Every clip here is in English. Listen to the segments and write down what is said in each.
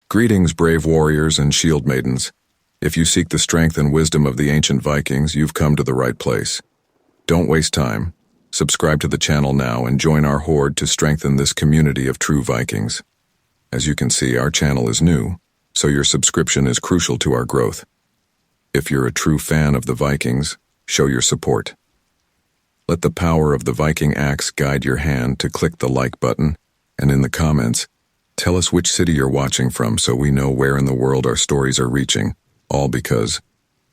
Greetings, brave warriors and shield maidens. If you seek the strength and wisdom of the ancient Vikings, you've come to the right place. Don't waste time. Subscribe to the channel now and join our horde to strengthen this community of true Vikings. As you can see, our channel is new, so your subscription is crucial to our growth. If you're a true fan of the Vikings, show your support. Let the power of the Viking axe guide your hand to click the like button, and in the comments, tell us which city you're watching from so we know where in the world our stories are reaching, all because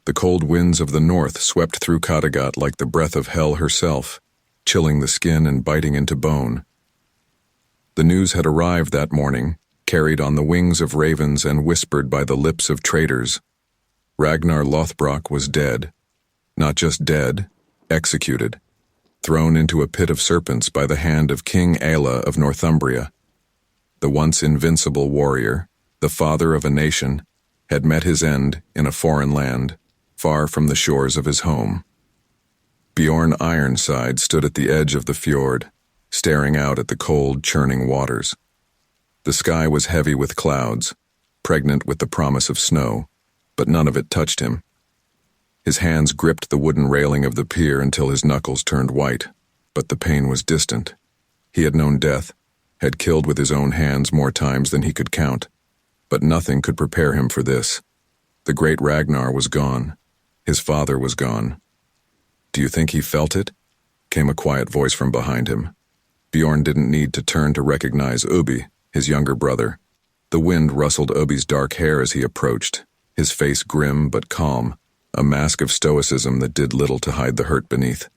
the cold winds of the north swept through Kattegat like the breath of hell herself, chilling the skin and biting into bone. The news had arrived that morning, carried on the wings of ravens and whispered by the lips of traitors. Ragnar Lothbrok was dead. Not just dead, executed, thrown into a pit of serpents by the hand of King Aelle of Northumbria. The once invincible warrior, the father of a nation, had met his end in a foreign land, far from the shores of his home. Bjorn Ironside stood at the edge of the fjord, staring out at the cold, churning waters. The sky was heavy with clouds, pregnant with the promise of snow, but none of it touched him. His hands gripped the wooden railing of the pier until his knuckles turned white, but the pain was distant. He had known death, had killed with his own hands more times than he could count, but nothing could prepare him for this. The great Ragnar was gone. His father was gone. "Do you think he felt it?" came a quiet voice from behind him. Bjorn didn't need to turn to recognize Ubbi, his younger brother. The wind rustled Ubbi's dark hair as he approached, his face grim but calm, a mask of stoicism that did little to hide the hurt beneath.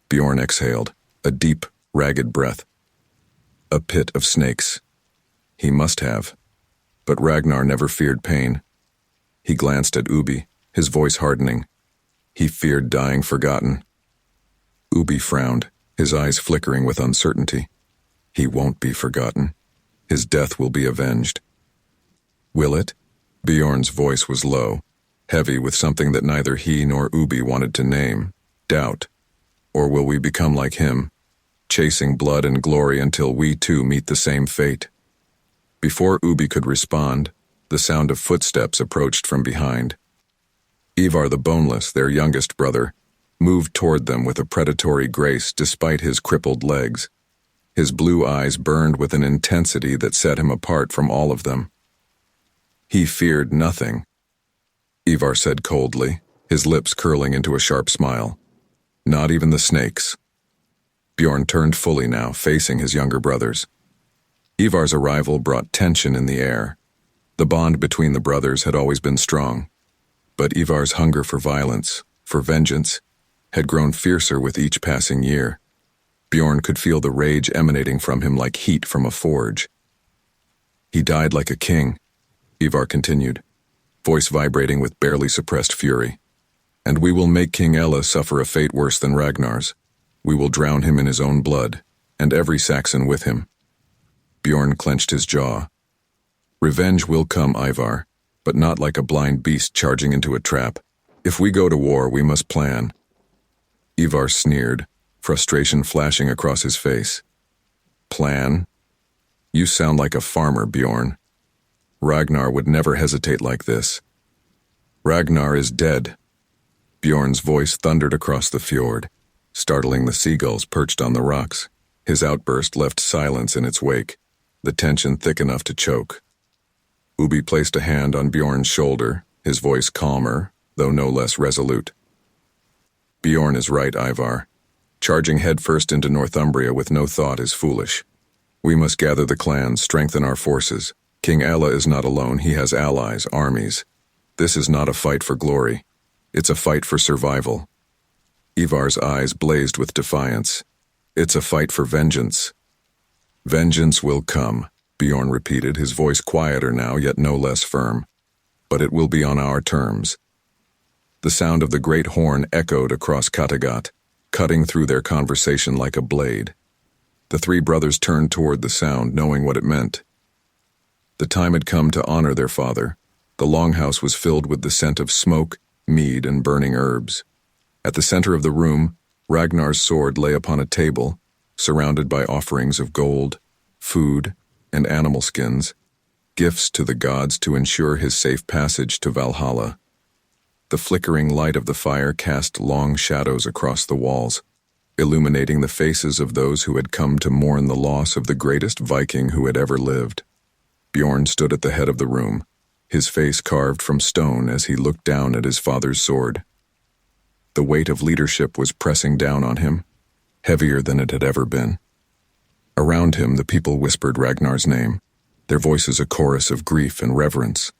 Bjorn exhaled, a deep, ragged breath. A pit of snakes. He must have. But Ragnar never feared pain. He glanced at Ubbi, his voice hardening. He feared dying forgotten. Ubbi frowned, his eyes flickering with uncertainty. He won't be forgotten. His death will be avenged. Will it? Bjorn's voice was low, heavy with something that neither he nor Ubbi wanted to name, doubt. Or will we become like him, chasing blood and glory until we too meet the same fate? Before Ubbi could respond, the sound of footsteps approached from behind. Ivar the Boneless, their youngest brother, moved toward them with a predatory grace despite his crippled legs. His blue eyes burned with an intensity that set him apart from all of them. He feared nothing, Ivar said coldly, his lips curling into a sharp smile. Not even the snakes. Bjorn turned fully now, facing his younger brothers. Ivar's arrival brought tension in the air. The bond between the brothers had always been strong, but Ivar's hunger for violence, for vengeance, had grown fiercer with each passing year. Bjorn could feel the rage emanating from him like heat from a forge. He died like a king, Ivar continued, voice vibrating with barely suppressed fury. And we will make King Aelle suffer a fate worse than Ragnar's. We will drown him in his own blood, and every Saxon with him. Bjorn clenched his jaw. Revenge will come, Ivar, but not like a blind beast charging into a trap. If we go to war, we must plan. Ivar sneered, frustration flashing across his face. Plan? You sound like a farmer, Bjorn. Ragnar would never hesitate like this. Ragnar is dead. Bjorn's voice thundered across the fjord, startling the seagulls perched on the rocks. His outburst left silence in its wake, the tension thick enough to choke. Ubbi placed a hand on Bjorn's shoulder, his voice calmer, though no less resolute. Bjorn is right, Ivar. Charging headfirst into Northumbria with no thought is foolish. We must gather the clans, strengthen our forces. King Aelle is not alone, he has allies, armies. This is not a fight for glory. It's a fight for survival. Ivar's eyes blazed with defiance. It's a fight for vengeance. Vengeance will come, Bjorn repeated, his voice quieter now, yet no less firm. But it will be on our terms. The sound of the great horn echoed across Kattegat, cutting through their conversation like a blade. The three brothers turned toward the sound, knowing what it meant. The time had come to honor their father. The longhouse was filled with the scent of smoke, mead, and burning herbs. At the center of the room, Ragnar's sword lay upon a table, surrounded by offerings of gold, food, and animal skins. gifts to the gods to ensure his safe passage to Valhalla. The flickering light of the fire cast long shadows across the walls, illuminating the faces of those who had come to mourn the loss of the greatest Viking who had ever lived. Bjorn stood at the head of the room, his face carved from stone as he looked down at his father's sword. The weight of leadership was pressing down on him, heavier than it had ever been. Around him, the people whispered Ragnar's name, their voices a chorus of grief and reverence.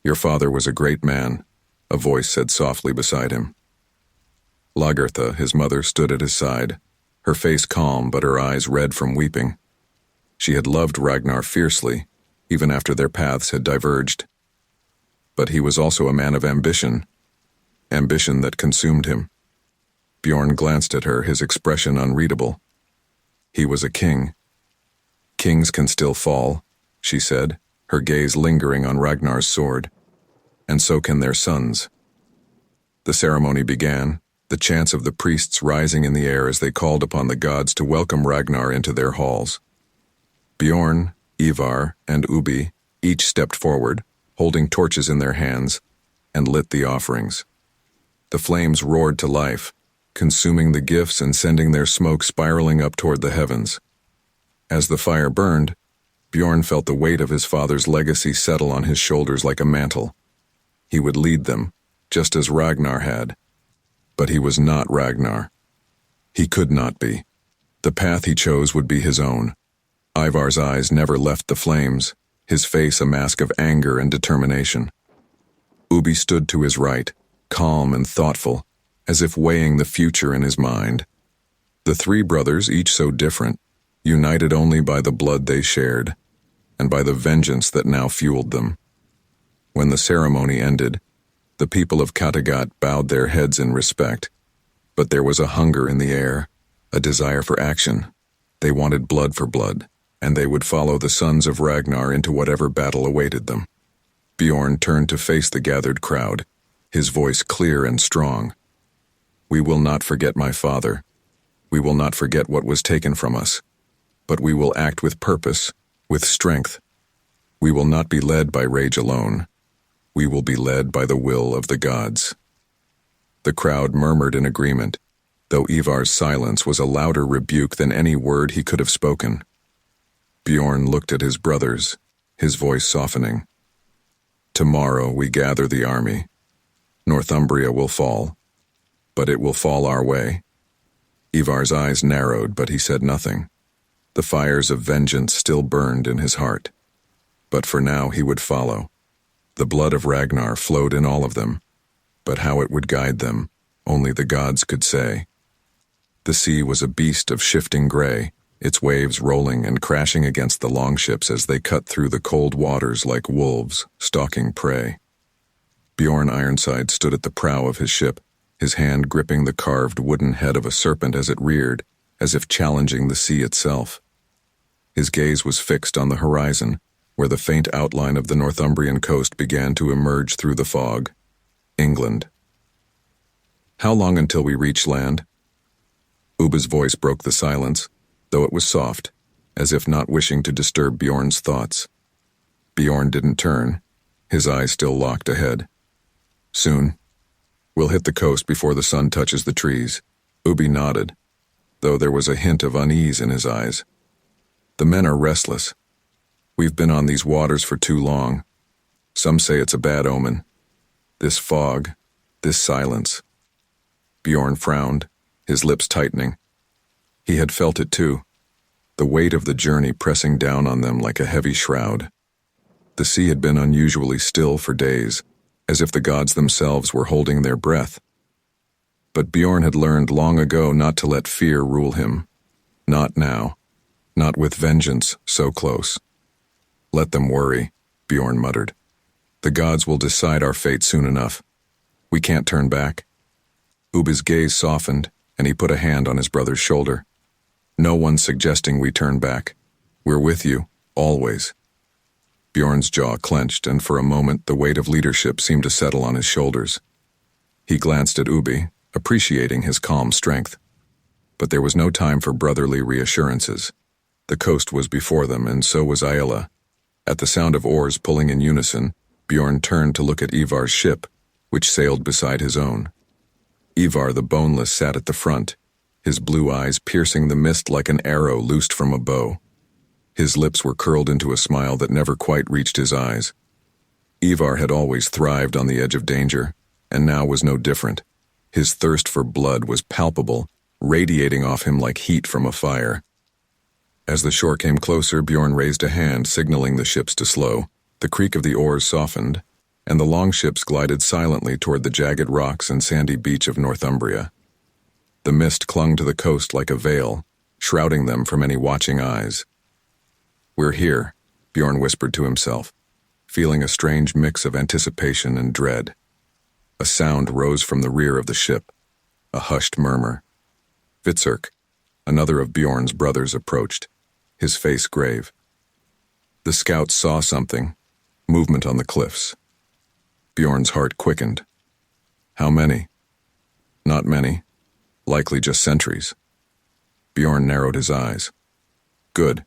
"Your father was a great man," a voice said softly beside him. Lagertha, his mother, stood at his side, her face calm but her eyes red from weeping. She had loved Ragnar fiercely, even after their paths had diverged. But he was also a man of ambition that consumed him. Bjorn glanced at her, his expression unreadable. He was a king. "Kings can still fall," she said, her gaze lingering on Ragnar's sword. "And so can their sons." The ceremony began, the chants of the priests rising in the air as they called upon the gods to welcome Ragnar into their halls. Bjorn, Ivar, and Ubi each stepped forward, holding torches in their hands, and lit the offerings. The flames roared to life, consuming the gifts and sending their smoke spiraling up toward the heavens. As the fire burned, Bjorn felt the weight of his father's legacy settle on his shoulders like a mantle. He would lead them, just as Ragnar had. But he was not Ragnar. He could not be. The path he chose would be his own. Ivar's eyes never left the flames, his face a mask of anger and determination. Ubi stood to his right, calm and thoughtful, as if weighing the future in his mind. The three brothers, each so different, united only by the blood they shared, and by the vengeance that now fueled them. When the ceremony ended, the people of Kattegat bowed their heads in respect, but there was a hunger in the air, a desire for action. They wanted blood for blood, and they would follow the sons of Ragnar into whatever battle awaited them. Bjorn turned to face the gathered crowd, his voice clear and strong. "We will not forget my father. We will not forget what was taken from us, but we will act with purpose, with strength. We will not be led by rage alone. We will be led by the will of the gods." The crowd murmured in agreement, though Ivar's silence was a louder rebuke than any word he could have spoken. Bjorn looked at his brothers, his voice softening. "Tomorrow we gather the army. Northumbria will fall, but it will fall our way." Ivar's eyes narrowed, but he said nothing. The fires of vengeance still burned in his heart. But for now he would follow. The blood of Ragnar flowed in all of them, but how it would guide them, only the gods could say. The sea was a beast of shifting gray, its waves rolling and crashing against the longships as they cut through the cold waters like wolves stalking prey. Bjorn Ironside stood at the prow of his ship, his hand gripping the carved wooden head of a serpent as it reared, as if challenging the sea itself. His gaze was fixed on the horizon, where the faint outline of the Northumbrian coast began to emerge through the fog. England. "How long until we reach land?" Uba's voice broke the silence, though it was soft, as if not wishing to disturb Bjorn's thoughts. Bjorn didn't turn, his eyes still locked ahead. "Soon. We'll hit the coast before the sun touches the trees." Ubi nodded, though there was a hint of unease in his eyes. "The men are restless. We've been on these waters for too long. Some say it's a bad omen. This fog, this silence." Bjorn frowned, his lips tightening. He had felt it too, the weight of the journey pressing down on them like a heavy shroud. The sea had been unusually still for days, as if the gods themselves were holding their breath. But Bjorn had learned long ago not to let fear rule him. Not now, not with vengeance so close. "Let them worry," Bjorn muttered. "The gods will decide our fate soon enough. We can't turn back." Uba's gaze softened, and he put a hand on his brother's shoulder. "No one's suggesting we turn back. We're with you, always." Bjorn's jaw clenched, and for a moment the weight of leadership seemed to settle on his shoulders. He glanced at Ubi, appreciating his calm strength. But there was no time for brotherly reassurances. The coast was before them, and so was Aella. At the sound of oars pulling in unison, Bjorn turned to look at Ivar's ship, which sailed beside his own. Ivar the Boneless sat at the front, his blue eyes piercing the mist like an arrow loosed from a bow. His lips were curled into a smile that never quite reached his eyes. Ivar had always thrived on the edge of danger, and now was no different. His thirst for blood was palpable, radiating off him like heat from a fire. As the shore came closer, Bjorn raised a hand, signaling the ships to slow. The creak of the oars softened, and the longships glided silently toward the jagged rocks and sandy beach of Northumbria. The mist clung to the coast like a veil, shrouding them from any watching eyes. "We're here," Bjorn whispered to himself, feeling a strange mix of anticipation and dread. A sound rose from the rear of the ship, a hushed murmur. Fitzurk, another of Bjorn's brothers, approached, his face grave. The scouts saw something, movement on the cliffs. Bjorn's heart quickened. How many? Not many. Likely just sentries. Bjorn narrowed his eyes. Good.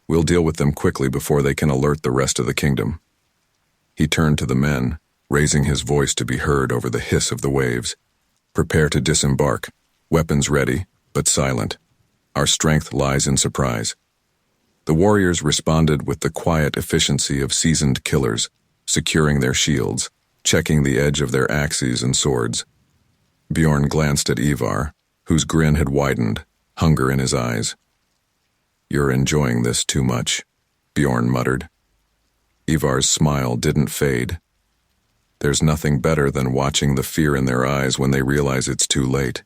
We'll deal with them quickly before they can alert the rest of the kingdom. He turned to the men, raising his voice to be heard over the hiss of the waves. Prepare to disembark, weapons ready, but silent. Our strength lies in surprise. The warriors responded with the quiet efficiency of seasoned killers, securing their shields, checking the edge of their axes and swords. Bjorn glanced at Ivar, whose grin had widened, hunger in his eyes. You're enjoying this too much, Bjorn muttered. Ivar's smile didn't fade. There's nothing better than watching the fear in their eyes when they realize it's too late.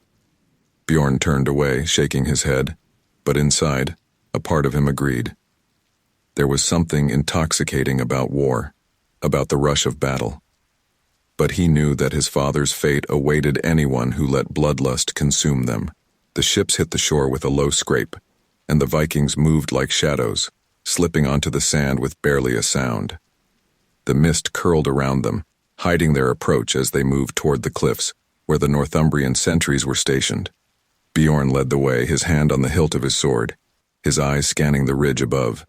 Bjorn turned away, shaking his head, but inside, a part of him agreed. There was something intoxicating about war, about the rush of battle. But he knew that his father's fate awaited anyone who let bloodlust consume them. The ships hit the shore with a low scrape, and the Vikings moved like shadows, slipping onto the sand with barely a sound. The mist curled around them, hiding their approach as they moved toward the cliffs, where the Northumbrian sentries were stationed. Bjorn led the way, his hand on the hilt of his sword, his eyes scanning the ridge above.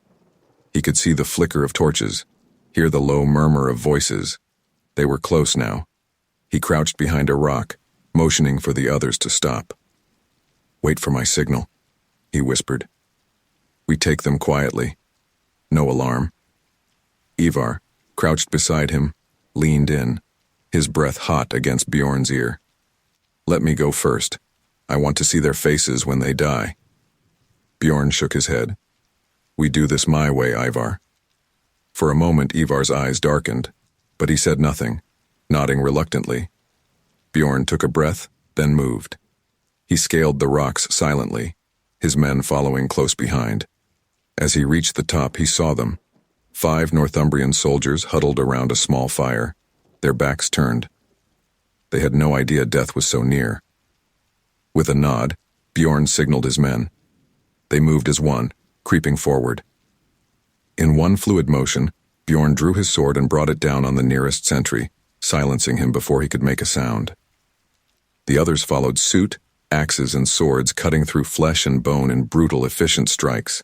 He could see the flicker of torches, hear the low murmur of voices. They were close now. He crouched behind a rock, motioning for the others to stop. Wait for my signal, he whispered. We take them quietly. No alarm. Ivar, crouched beside him, leaned in, his breath hot against Bjorn's ear. Let me go first. I want to see their faces when they die. Bjorn shook his head. We do this my way, Ivar. For a moment, Ivar's eyes darkened, but he said nothing, nodding reluctantly. Bjorn took a breath, then moved. He scaled the rocks silently, his men following close behind. As he reached the top, he saw them. 5 Northumbrian soldiers huddled around a small fire, their backs turned. They had no idea death was so near. With a nod, Bjorn signaled his men. They moved as one, creeping forward. In one fluid motion, Bjorn drew his sword and brought it down on the nearest sentry, silencing him before he could make a sound. The others followed suit, axes and swords cutting through flesh and bone in brutal, efficient strikes.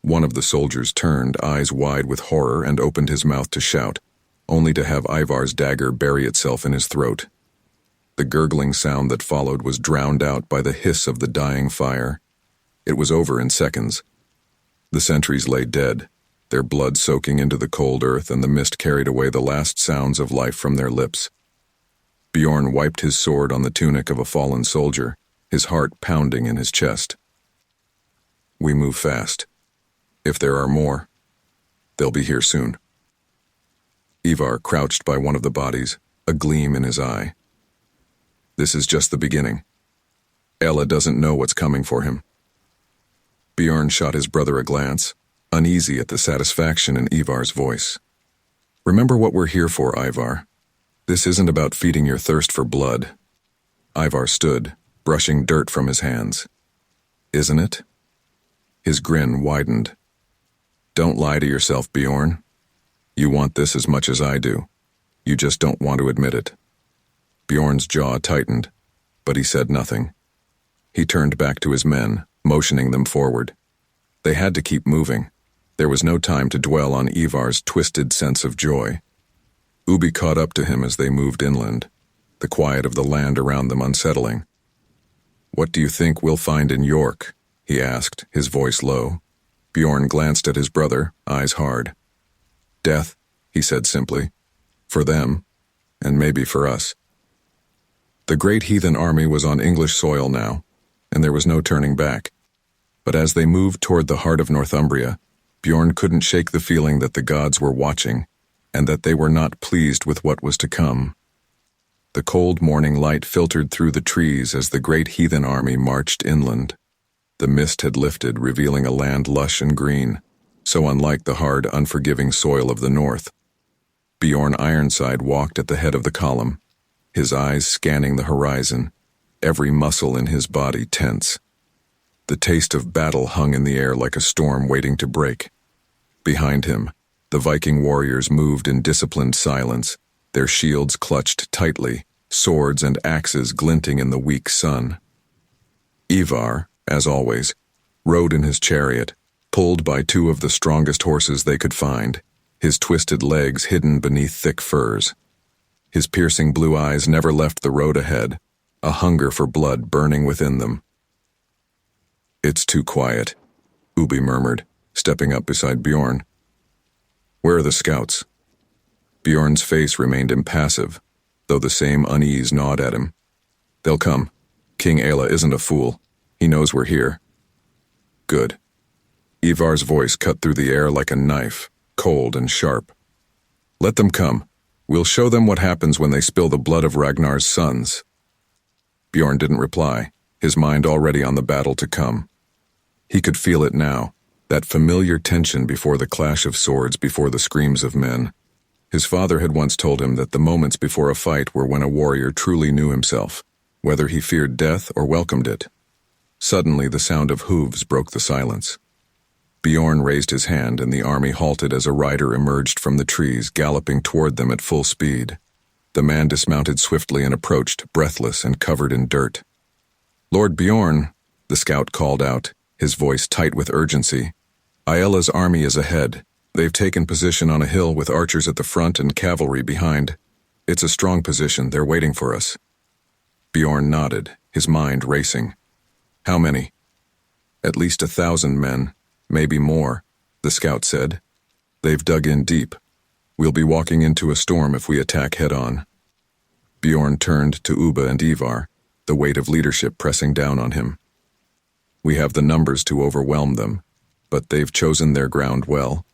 One of the soldiers turned, eyes wide with horror, and opened his mouth to shout, only to have Ivar's dagger bury itself in his throat. The gurgling sound that followed was drowned out by the hiss of the dying fire. It was over in seconds. The sentries lay dead, their blood soaking into the cold earth, and the mist carried away the last sounds of life from their lips. Bjorn wiped his sword on the tunic of a fallen soldier, his heart pounding in his chest. We move fast. If there are more, they'll be here soon. Ivar crouched by one of the bodies, a gleam in his eye. This is just the beginning. Ella doesn't know what's coming for him. Bjorn shot his brother a glance, uneasy at the satisfaction in Ivar's voice. Remember what we're here for, Ivar. This isn't about feeding your thirst for blood. Ivar stood, brushing dirt from his hands. Isn't it? His grin widened. Don't lie to yourself, Bjorn. You want this as much as I do. You just don't want to admit it. Bjorn's jaw tightened, but he said nothing. He turned back to his men, motioning them forward. They had to keep moving. There was no time to dwell on Ivar's twisted sense of joy. Ubi caught up to him as they moved inland, the quiet of the land around them unsettling. "What do you think we'll find in York?" he asked, his voice low. Bjorn glanced at his brother, eyes hard. "Death," he said simply. "For them, and maybe for us." The great heathen army was on English soil now, and there was no turning back. But as they moved toward the heart of Northumbria, Bjorn couldn't shake the feeling that the gods were watching, and that they were not pleased with what was to come. The cold morning light filtered through the trees as the great heathen army marched inland. The mist had lifted, revealing a land lush and green, so unlike the hard, unforgiving soil of the north. Bjorn Ironside walked at the head of the column, his eyes scanning the horizon, every muscle in his body tense. The taste of battle hung in the air like a storm waiting to break. Behind him, the Viking warriors moved in disciplined silence, their shields clutched tightly, swords and axes glinting in the weak sun. Ivar, as always, rode in his chariot, pulled by two of the strongest horses they could find, his twisted legs hidden beneath thick furs. His piercing blue eyes never left the road ahead, a hunger for blood burning within them. "It's too quiet," Ubi murmured, stepping up beside Bjorn. "Where are the scouts?" Bjorn's face remained impassive, though the same unease gnawed at him. "They'll come. King Aela isn't a fool. He knows we're here." "Good." Ivar's voice cut through the air like a knife, cold and sharp. "Let them come. We'll show them what happens when they spill the blood of Ragnar's sons." Bjorn didn't reply, his mind already on the battle to come. He could feel it now, that familiar tension before the clash of swords, before the screams of men. His father had once told him that the moments before a fight were when a warrior truly knew himself, whether he feared death or welcomed it. Suddenly the sound of hooves broke the silence. Bjorn raised his hand and the army halted as a rider emerged from the trees, galloping toward them at full speed. The man dismounted swiftly and approached, breathless and covered in dirt. "Lord Bjorn," the scout called out, his voice tight with urgency. "Aela's army is ahead. They've taken position on a hill with archers at the front and cavalry behind. It's a strong position. They're waiting for us." Bjorn nodded, his mind racing. "How many?" "At least 1,000 men, maybe more," the scout said. "They've dug in deep. We'll be walking into a storm if we attack head-on." Bjorn turned to Ubba and Ivar, the weight of leadership pressing down on him. "We have the numbers to overwhelm them, but they've chosen their ground well."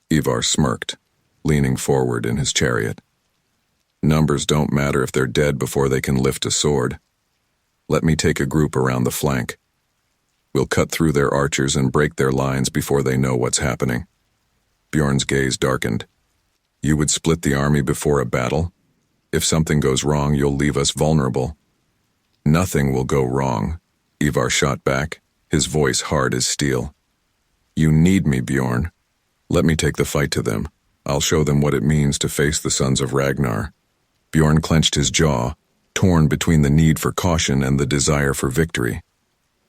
Ivar smirked, leaning forward in his chariot. "Numbers don't matter if they're dead before they can lift a sword. Let me take a group around the flank. We'll cut through their archers and break their lines before they know what's happening." Bjorn's gaze darkened. "You would split the army before a battle? If something goes wrong, you'll leave us vulnerable." "Nothing will go wrong," Ivar shot back, his voice hard as steel. "You need me, Bjorn. Let me take the fight to them. I'll show them what it means to face the sons of Ragnar." Bjorn clenched his jaw, torn between the need for caution and the desire for victory.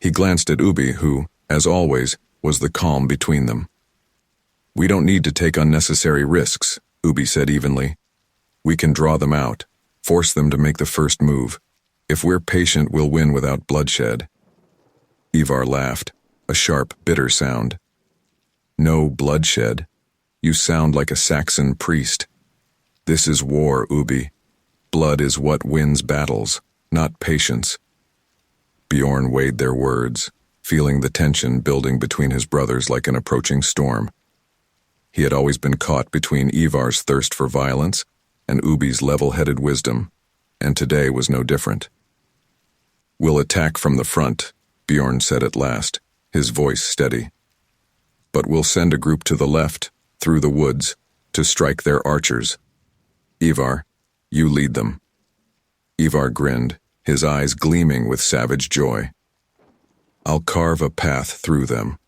He glanced at Ubi, who, as always, was the calm between them. "We don't need to take unnecessary risks," Ubi said evenly. "We can draw them out, force them to make the first move. If we're patient, we'll win without bloodshed." Ivar laughed, a sharp, bitter sound. "No bloodshed. You sound like a Saxon priest. This is war, Ubi. Blood is what wins battles, not patience." Bjorn weighed their words, feeling the tension building between his brothers like an approaching storm. He had always been caught between Ivar's thirst for violence and Ubi's level-headed wisdom, and today was no different. "We'll attack from the front," Bjorn said at last, his voice steady. "But we'll send a group to the left, through the woods, to strike their archers. Ivar, you lead them." Ivar grinned, his eyes gleaming with savage joy. "I'll carve a path through them."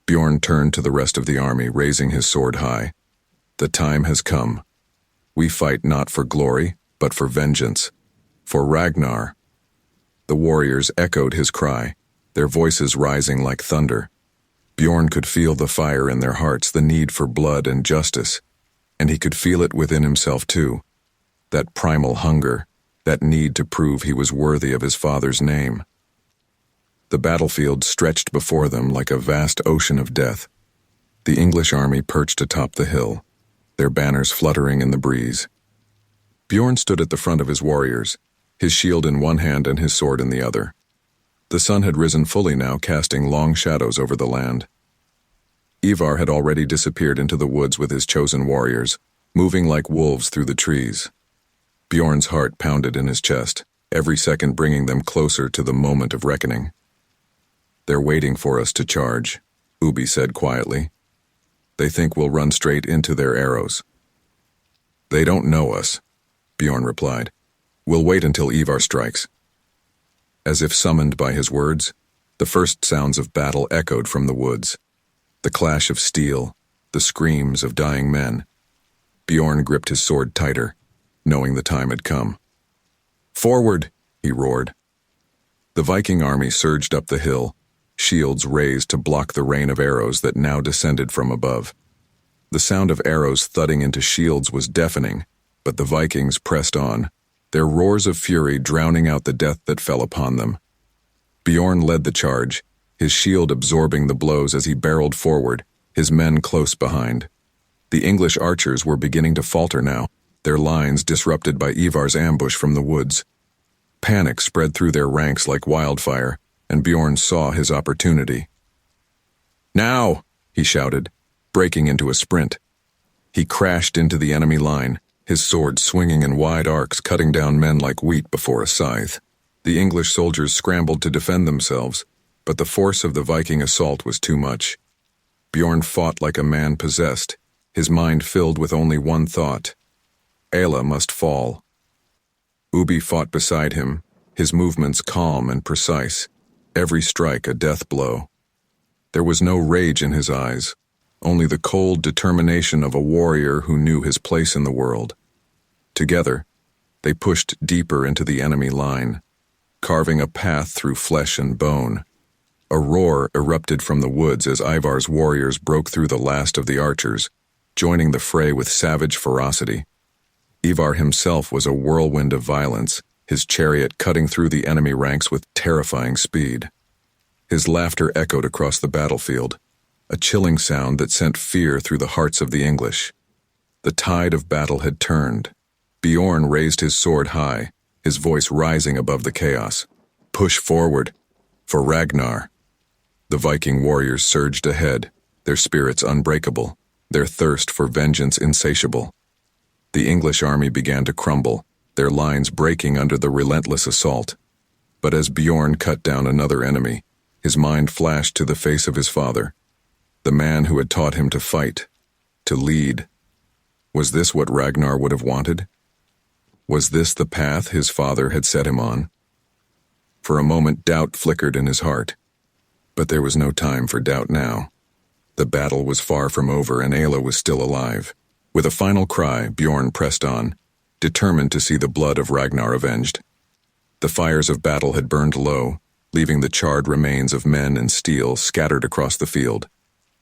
Bjorn turned to the rest of the army, raising his sword high. "The time has come. We fight not for glory, but for vengeance. For Ragnar." The warriors echoed his cry, their voices rising like thunder. Bjorn could feel the fire in their hearts, the need for blood and justice, and he could feel it within himself too, that primal hunger, that need to prove he was worthy of his father's name. The battlefield stretched before them like a vast ocean of death. The English army perched atop the hill, their banners fluttering in the breeze. Bjorn stood at the front of his warriors, his shield in one hand and his sword in the other. The sun had risen fully now, casting long shadows over the land. Ivar had already disappeared into the woods with his chosen warriors, moving like wolves through the trees. Bjorn's heart pounded in his chest, every second bringing them closer to the moment of reckoning. "They're waiting for us to charge," Ubi said quietly. "They think we'll run straight into their arrows." "They don't know us," Bjorn replied. "We'll wait until Ivar strikes." As if summoned by his words, the first sounds of battle echoed from the woods. The clash of steel, the screams of dying men. Bjorn gripped his sword tighter, knowing the time had come. "Forward!" he roared. The Viking army surged up the hill, shields raised to block the rain of arrows that now descended from above. The sound of arrows thudding into shields was deafening, but the Vikings pressed on, their roars of fury drowning out the death that fell upon them. Bjorn led the charge, his shield absorbing the blows as he barreled forward, his men close behind. The English archers were beginning to falter now, their lines disrupted by Ivar's ambush from the woods. Panic spread through their ranks like wildfire, and Bjorn saw his opportunity. "Now!" he shouted, breaking into a sprint. He crashed into the enemy line, his sword swinging in wide arcs, cutting down men like wheat before a scythe. The English soldiers scrambled to defend themselves, but the force of the Viking assault was too much. Bjorn fought like a man possessed, his mind filled with only one thought: Ayla must fall. Ubi fought beside him, his movements calm and precise, every strike a death blow. There was no rage in his eyes, only the cold determination of a warrior who knew his place in the world. Together, they pushed deeper into the enemy line, carving a path through flesh and bone. A roar erupted from the woods as Ivar's warriors broke through the last of the archers, joining the fray with savage ferocity. Ivar himself was a whirlwind of violence, his chariot cutting through the enemy ranks with terrifying speed. His laughter echoed across the battlefield, a chilling sound that sent fear through the hearts of the English. The tide of battle had turned. Bjorn raised his sword high, his voice rising above the chaos. "Push forward! For Ragnar!" The Viking warriors surged ahead, their spirits unbreakable, their thirst for vengeance insatiable. The English army began to crumble, their lines breaking under the relentless assault. But as Bjorn cut down another enemy, his mind flashed to the face of his father, the man who had taught him to fight, to lead. Was this what Ragnar would have wanted? Was this the path his father had set him on? For a moment, doubt flickered in his heart. But there was no time for doubt now. The battle was far from over, and Ayla was still alive. With a final cry, Bjorn pressed on, determined to see the blood of Ragnar avenged. The fires of battle had burned low, leaving the charred remains of men and steel scattered across the field.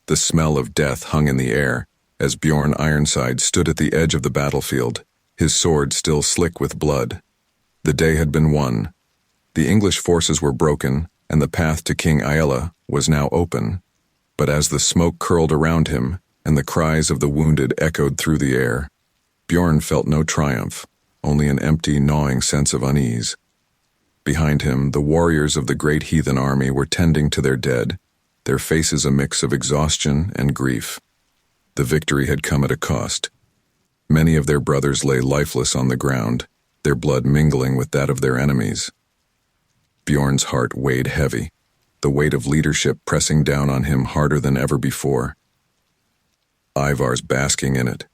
The smell of death hung in the air, as Bjorn Ironside stood at the edge of the battlefield, his sword still slick with blood. The day had been won. The English forces were broken, and the path to King Ayla was now open. But as the smoke curled around him, and the cries of the wounded echoed through the air, Bjorn felt no triumph, only an empty, gnawing sense of unease. Behind him, the warriors of the great heathen army were tending to their dead, their faces a mix of exhaustion and grief. The victory had come at a cost. Many of their brothers lay lifeless on the ground, their blood mingling with that of their enemies. Bjorn's heart weighed heavy, the weight of leadership pressing down on him harder than ever before. Ivar's basking in it.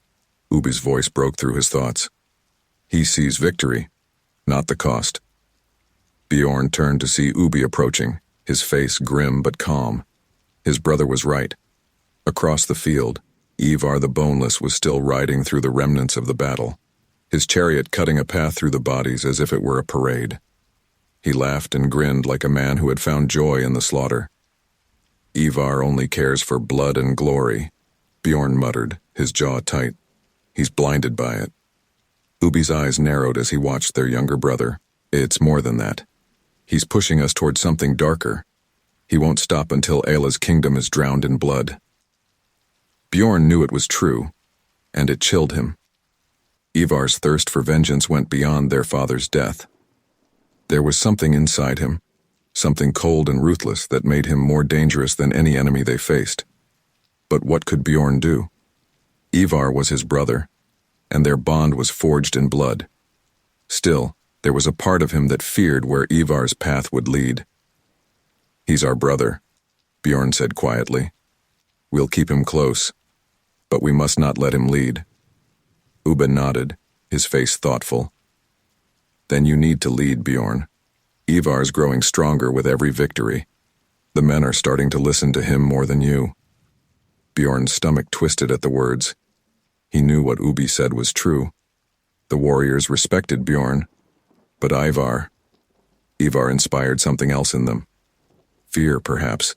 Ubi's voice broke through his thoughts. He sees victory, not the cost. Bjorn turned to see Ubi approaching, his face grim but calm. His brother was right. Across the field, Ivar the Boneless was still riding through the remnants of the battle, his chariot cutting a path through the bodies as if it were a parade. He laughed and grinned like a man who had found joy in the slaughter. Ivar only cares for blood and glory, Bjorn muttered, his jaw tight. He's blinded by it. Ubi's eyes narrowed as he watched their younger brother. It's more than that. He's pushing us toward something darker. He won't stop until Ayla's kingdom is drowned in blood. Bjorn knew it was true, and it chilled him. Ivar's thirst for vengeance went beyond their father's death. There was something inside him, something cold and ruthless that made him more dangerous than any enemy they faced. But what could Bjorn do? Ivar was his brother, and their bond was forged in blood. Still, there was a part of him that feared where Ivar's path would lead. He's our brother, Bjorn said quietly. We'll keep him close, but we must not let him lead. Uba nodded, his face thoughtful. Then you need to lead, Bjorn. Ivar's growing stronger with every victory. The men are starting to listen to him more than you. Bjorn's stomach twisted at the words. He knew what Ubi said was true. The warriors respected Bjorn, but Ivar inspired something else in them. Fear, perhaps.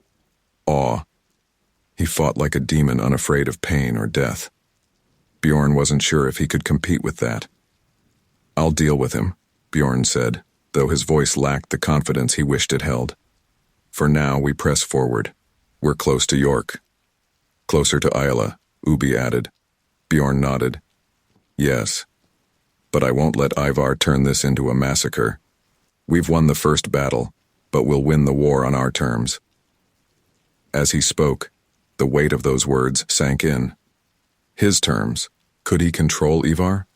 Awe. He fought like a demon, unafraid of pain or death. Bjorn wasn't sure if he could compete with that. I'll deal with him, Bjorn said, though his voice lacked the confidence he wished it held. For now, we press forward. We're close to York. Closer to Ayla, Ubi added. Bjorn nodded. Yes. But I won't let Ivar turn this into a massacre. We've won the first battle, but we'll win the war on our terms. As he spoke, the weight of those words sank in. His terms. Could he control Ivar?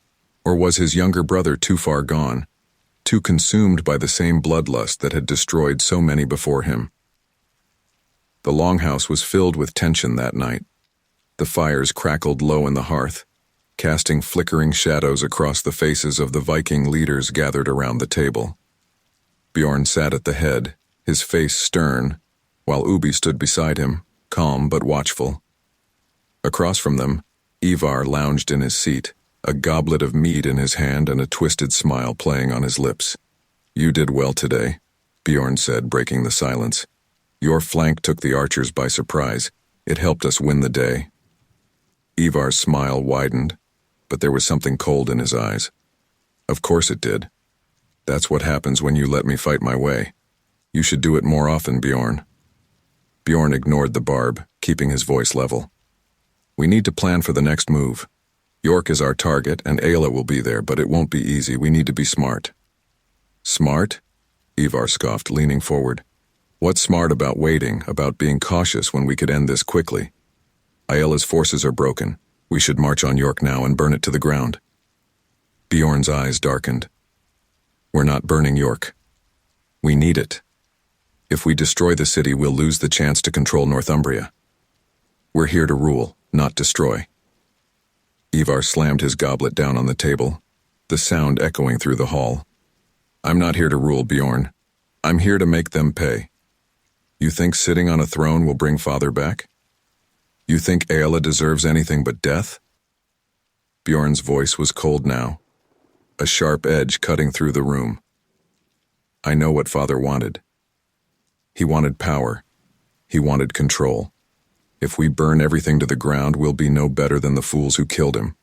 Or was his younger brother too far gone, too consumed by the same bloodlust that had destroyed so many before him? The longhouse was filled with tension that night. The fires crackled low in the hearth, casting flickering shadows across the faces of the Viking leaders gathered around the table. Bjorn sat at the head, his face stern, while Ubi stood beside him, calm but watchful. Across from them, Ivar lounged in his seat, a goblet of mead in his hand and a twisted smile playing on his lips. You did well today, Bjorn said, breaking the silence. Your flank took the archers by surprise. It helped us win the day. Ivar's smile widened, but there was something cold in his eyes. Of course it did. That's what happens when you let me fight my way. You should do it more often, Bjorn. Bjorn ignored the barb, keeping his voice level. We need to plan for the next move. York is our target, and Ayla will be there, but it won't be easy. We need to be smart. Smart? Ivar scoffed, leaning forward. What's smart about waiting, about being cautious when we could end this quickly? Ayla's forces are broken. We should march on York now and burn it to the ground. Bjorn's eyes darkened. We're not burning York. We need it. If we destroy the city, we'll lose the chance to control Northumbria. We're here to rule, not destroy. Ivar slammed his goblet down on the table, the sound echoing through the hall. I'm not here to rule, Bjorn. I'm here to make them pay. You think sitting on a throne will bring father back? You think Ayla deserves anything but death? Bjorn's voice was cold now, a sharp edge cutting through the room. I know what father wanted. He wanted power. He wanted control. If we burn everything to the ground, we'll be no better than the fools who killed him.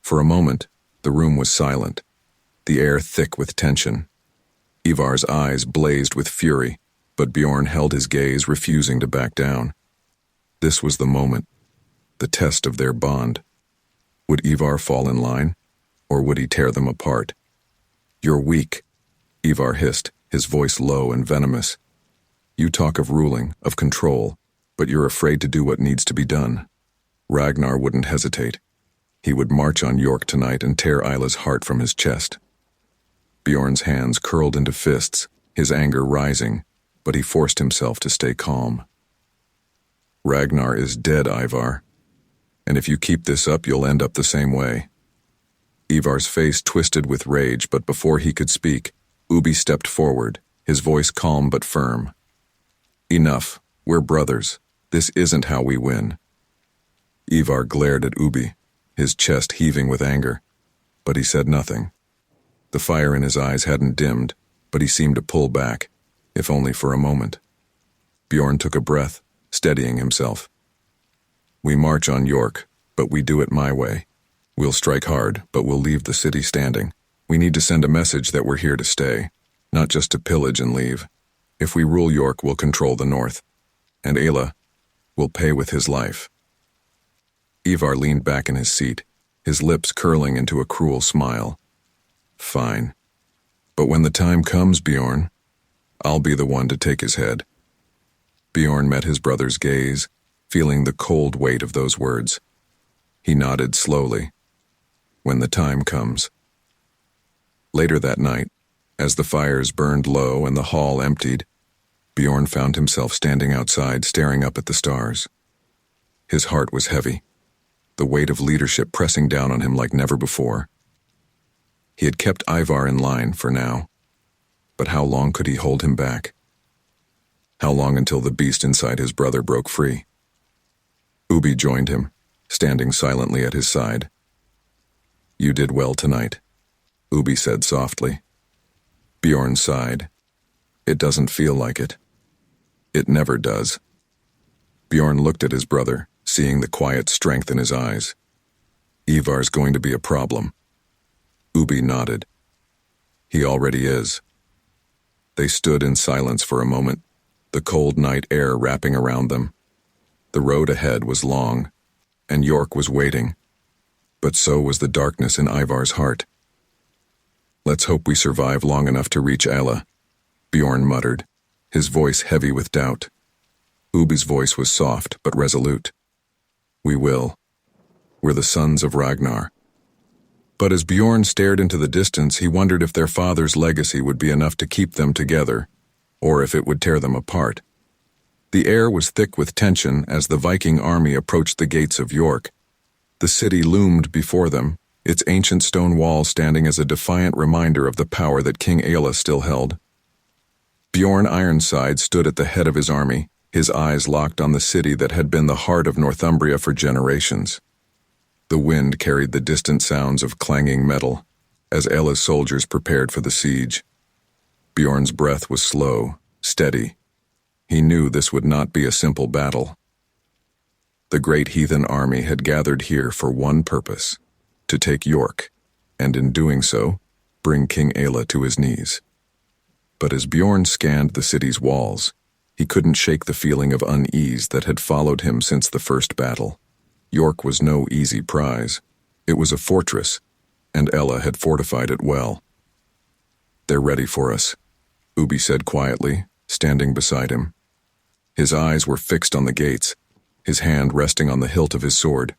For a moment, the room was silent, the air thick with tension. Ivar's eyes blazed with fury, but Bjorn held his gaze, refusing to back down. This was the moment, the test of their bond. Would Ivar fall in line, or would he tear them apart? You're weak, Ivar hissed, his voice low and venomous. You talk of ruling, of control, but you're afraid to do what needs to be done. Ragnar wouldn't hesitate. He would march on York tonight and tear Ayla's heart from his chest. Bjorn's hands curled into fists, his anger rising, but he forced himself to stay calm. Ragnar is dead, Ivar. And if you keep this up, you'll end up the same way. Ivar's face twisted with rage, but before he could speak, Ubi stepped forward, his voice calm but firm. Enough. We're brothers. This isn't how we win. Ivar glared at Ubi, his chest heaving with anger, but he said nothing. The fire in his eyes hadn't dimmed, but he seemed to pull back, if only for a moment. Bjorn took a breath, steadying himself. We march on York, but we do it my way. We'll strike hard, but we'll leave the city standing. We need to send a message that we're here to stay, not just to pillage and leave. If we rule York, we'll control the north, and Ayla will pay with his life. Ivar leaned back in his seat, his lips curling into a cruel smile. Fine. But when the time comes, Bjorn, I'll be the one to take his head. Bjorn met his brother's gaze, feeling the cold weight of those words. He nodded slowly. When the time comes. Later that night, as the fires burned low and the hall emptied, Bjorn found himself standing outside, staring up at the stars. His heart was heavy, the weight of leadership pressing down on him like never before. He had kept Ivar in line for now, but how long could he hold him back? How long until the beast inside his brother broke free? Ubi joined him, standing silently at his side. You did well tonight, Ubi said softly. Bjorn sighed. It doesn't feel like it. It never does. Bjorn looked at his brother, seeing the quiet strength in his eyes. Ivar's going to be a problem. Ubi nodded. He already is. They stood in silence for a moment, the cold night air wrapping around them. The road ahead was long, and York was waiting. But so was the darkness in Ivar's heart. Let's hope we survive long enough to reach Ayla, Bjorn muttered, his voice heavy with doubt. Ubi's voice was soft but resolute. We will. We're the sons of Ragnar. But as Bjorn stared into the distance, he wondered if their father's legacy would be enough to keep them together, or if it would tear them apart. The air was thick with tension as the Viking army approached the gates of York. The city loomed before them, its ancient stone walls standing as a defiant reminder of the power that King Ayla still held. Bjorn Ironside stood at the head of his army, his eyes locked on the city that had been the heart of Northumbria for generations. The wind carried the distant sounds of clanging metal as Ayla's soldiers prepared for the siege. Bjorn's breath was slow, steady. He knew this would not be a simple battle. The great heathen army had gathered here for one purpose, to take York, and in doing so, bring King Ayla to his knees. But as Bjorn scanned the city's walls, he couldn't shake the feeling of unease that had followed him since the first battle. York was no easy prize. It was a fortress, and Ayla had fortified it well. They're ready for us, Ubi said quietly, standing beside him. His eyes were fixed on the gates, his hand resting on the hilt of his sword.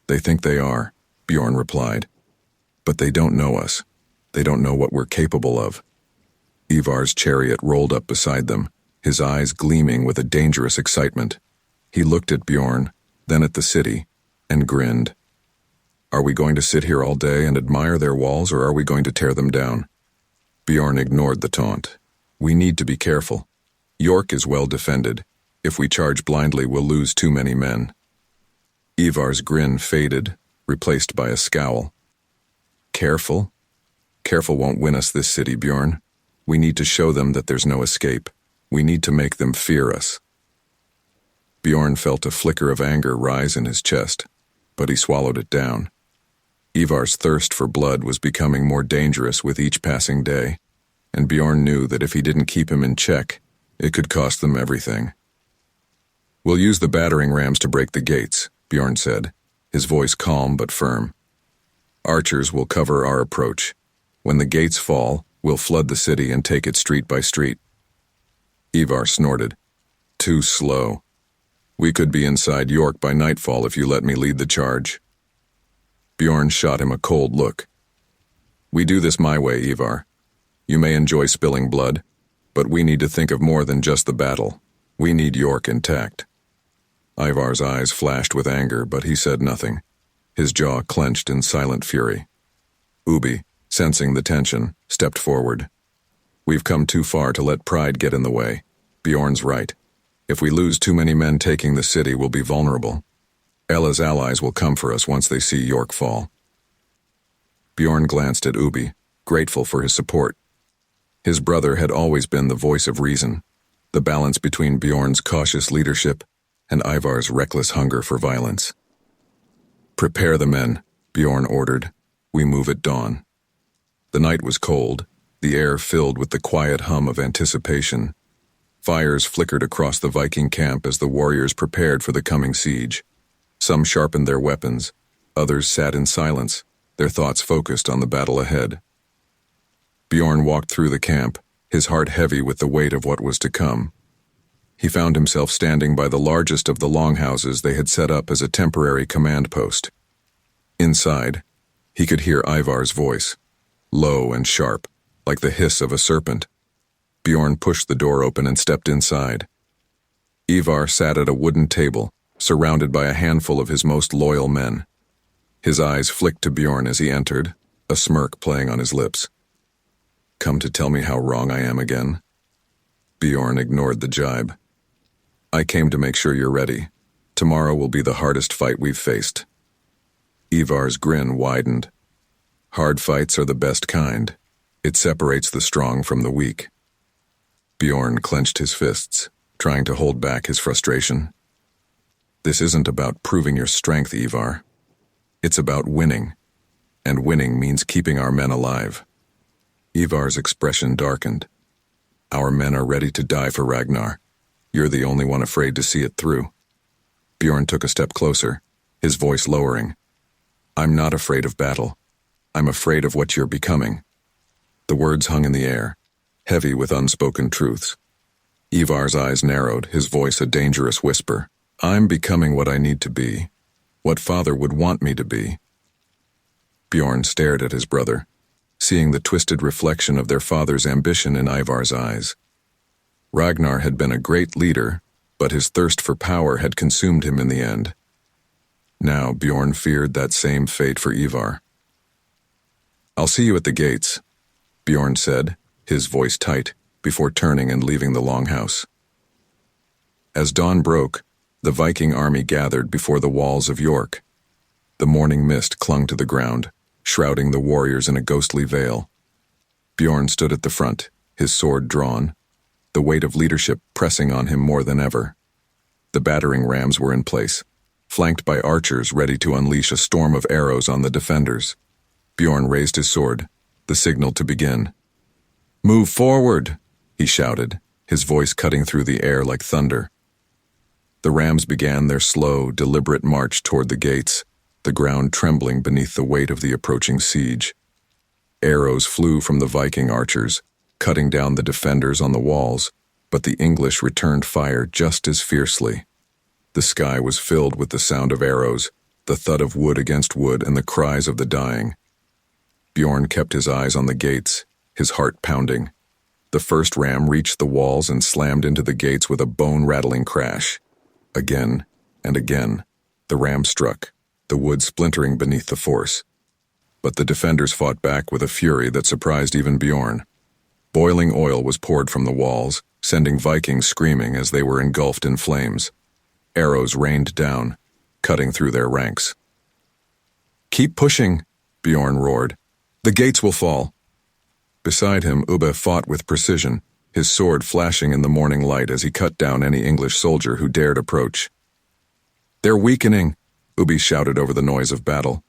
They think they are, Bjorn replied. But they don't know us. They don't know what we're capable of. Ivar's chariot rolled up beside them, his eyes gleaming with a dangerous excitement. He looked at Bjorn, then at the city, and grinned. Are we going to sit here all day and admire their walls, or are we going to tear them down? Bjorn ignored the taunt. We need to be careful. York is well defended. If we charge blindly, we'll lose too many men. Ivar's grin faded, replaced by a scowl. Careful? Careful won't win us this city, Bjorn. We need to show them that there's no escape. We need to make them fear us. Bjorn felt a flicker of anger rise in his chest, but he swallowed it down. Ivar's thirst for blood was becoming more dangerous with each passing day, and Bjorn knew that if he didn't keep him in check, it could cost them everything. We'll use the battering rams to break the gates, Bjorn said, his voice calm but firm. Archers will cover our approach. When the gates fall, we'll flood the city and take it street by street. Ivar snorted. Too slow. We could be inside York by nightfall if you let me lead the charge. Bjorn shot him a cold look. We do this my way, Ivar. You may enjoy spilling blood, but we need to think of more than just the battle. We need York intact. Ivar's eyes flashed with anger, but he said nothing. His jaw clenched in silent fury. Ubi, sensing the tension, stepped forward. We've come too far to let pride get in the way. Bjorn's right. If we lose too many men taking the city, we'll be vulnerable. Ayla's allies will come for us once they see York fall. Bjorn glanced at Ubi, grateful for his support. His brother had always been the voice of reason. the balance between Bjorn's cautious leadership and Ivar's reckless hunger for violence. "Prepare the men," Bjorn ordered. "We move at dawn." The night was cold, the air filled with the quiet hum of anticipation. Fires flickered across the Viking camp as the warriors prepared for the coming siege. Some sharpened their weapons, others sat in silence, their thoughts focused on the battle ahead. Bjorn walked through the camp, his heart heavy with the weight of what was to come. He found himself standing by the largest of the longhouses they had set up as a temporary command post. Inside, he could hear Ivar's voice, low and sharp, like the hiss of a serpent. Bjorn pushed the door open and stepped inside. Ivar sat at a wooden table, surrounded by a handful of his most loyal men. His eyes flicked to Bjorn as he entered, a smirk playing on his lips. "Come to tell me how wrong I am again?" Bjorn ignored the jibe. "I came to make sure you're ready. Tomorrow will be the hardest fight we've faced." Ivar's grin widened. "Hard fights are the best kind. It separates the strong from the weak." Bjorn clenched his fists, trying to hold back his frustration. "This isn't about proving your strength, Ivar. It's about winning, and winning means keeping our men alive." Ivar's expression darkened. "Our men are ready to die for Ragnar. You're the only one afraid to see it through." Bjorn took a step closer, his voice lowering. "I'm not afraid of battle. I'm afraid of what you're becoming." The words hung in the air, heavy with unspoken truths. Ivar's eyes narrowed, his voice a dangerous whisper. "I'm becoming what I need to be, what Father would want me to be." Bjorn stared at his brother, seeing the twisted reflection of their father's ambition in Ivar's eyes. Ragnar had been a great leader, but his thirst for power had consumed him in the end. Now Bjorn feared that same fate for Ivar. "I'll see you at the gates," Bjorn said, his voice tight, before turning and leaving the longhouse. As dawn broke, the Viking army gathered before the walls of York. The morning mist clung to the ground, shrouding the warriors in a ghostly veil. Bjorn stood at the front, his sword drawn, the weight of leadership pressing on him more than ever. The battering rams were in place, flanked by archers ready to unleash a storm of arrows on the defenders. Bjorn raised his sword, the signal to begin. "Move forward!" he shouted, his voice cutting through the air like thunder. The rams began their slow, deliberate march toward the gates, the ground trembling beneath the weight of the approaching siege. Arrows flew from the Viking archers, cutting down the defenders on the walls, but the English returned fire just as fiercely. The sky was filled with the sound of arrows, the thud of wood against wood, and the cries of the dying. Bjorn kept his eyes on the gates, his heart pounding. The first ram reached the walls and slammed into the gates with a bone-rattling crash. Again and again, the ram struck, the wood splintering beneath the force. But the defenders fought back with a fury that surprised even Bjorn. Boiling oil was poured from the walls, sending Vikings screaming as they were engulfed in flames. Arrows rained down, cutting through their ranks. "Keep pushing," Bjorn roared. "The gates will fall." Beside him, Ubbe fought with precision, his sword flashing in the morning light as he cut down any English soldier who dared approach. "They're weakening," Ubbe shouted over the noise of battle.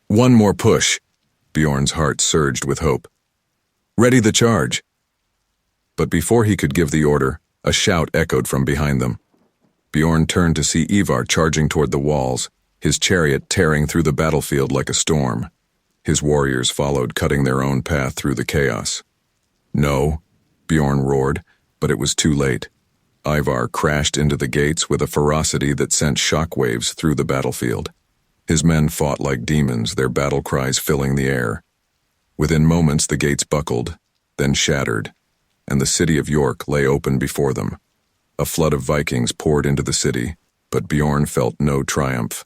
"One more push." Bjorn's heart surged with hope. "Ready the charge." But before he could give the order, a shout echoed from behind them. Bjorn turned to see Ivar charging toward the walls, his chariot tearing through the battlefield like a storm. His warriors followed, cutting their own path through the chaos. "No," Bjorn roared, but it was too late. Ivar crashed into the gates with a ferocity that sent shockwaves through the battlefield. His men fought like demons, their battle cries filling the air. Within moments the gates buckled, then shattered, and the city of York lay open before them. A flood of Vikings poured into the city, but Bjorn felt no triumph.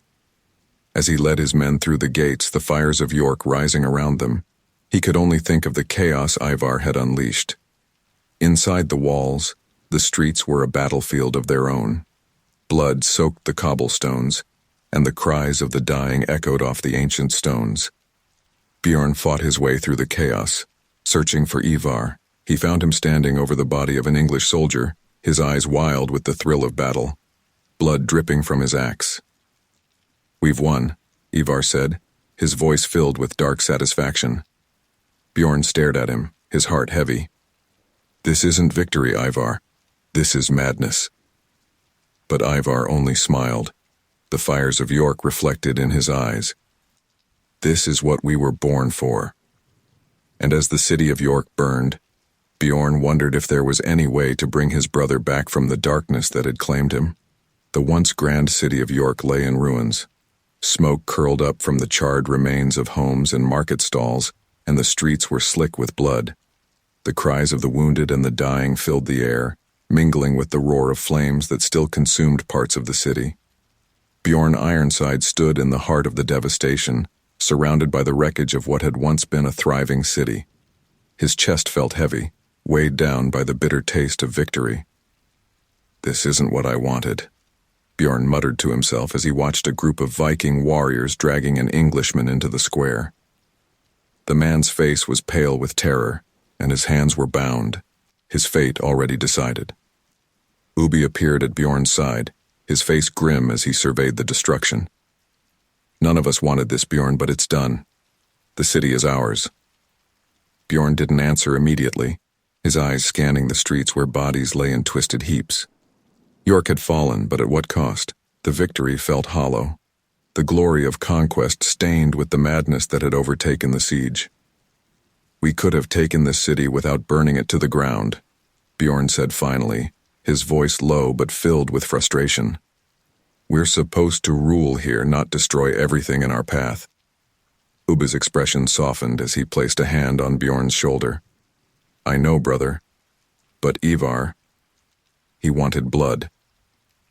As he led his men through the gates, the fires of York rising around them, he could only think of the chaos Ivar had unleashed. Inside the walls, the streets were a battlefield of their own. Blood soaked the cobblestones, and the cries of the dying echoed off the ancient stones. Bjorn fought his way through the chaos. Searching for Ivar, he found him standing over the body of an English soldier, his eyes wild with the thrill of battle, blood dripping from his axe. "We've won," Ivar said, his voice filled with dark satisfaction. Bjorn stared at him, his heart heavy. "This isn't victory, Ivar. This is madness." But Ivar only smiled, the fires of York reflected in his eyes. "This is what we were born for." And as the city of York burned, Bjorn wondered if there was any way to bring his brother back from the darkness that had claimed him. The once grand city of York lay in ruins. Smoke curled up from the charred remains of homes and market stalls, and the streets were slick with blood. The cries of the wounded and the dying filled the air, mingling with the roar of flames that still consumed parts of the city. Bjorn Ironside stood in the heart of the devastation, surrounded by the wreckage of what had once been a thriving city. His chest felt heavy, weighed down by the bitter taste of victory. "This isn't what I wanted," Bjorn muttered to himself as he watched a group of Viking warriors dragging an Englishman into the square. The man's face was pale with terror, and his hands were bound, his fate already decided. Ubi appeared at Bjorn's side, his face grim as he surveyed the destruction. "None of us wanted this, Bjorn, but it's done. The city is ours." Bjorn didn't answer immediately, his eyes scanning the streets where bodies lay in twisted heaps. York had fallen, but at what cost? The victory felt hollow, the glory of conquest stained with the madness that had overtaken the siege. "We could have taken this city without burning it to the ground," Bjorn said finally, his voice low but filled with frustration. "We're supposed to rule here, not destroy everything in our path." Uba's expression softened as he placed a hand on Bjorn's shoulder. "I know, brother. But Ivar, he wanted blood.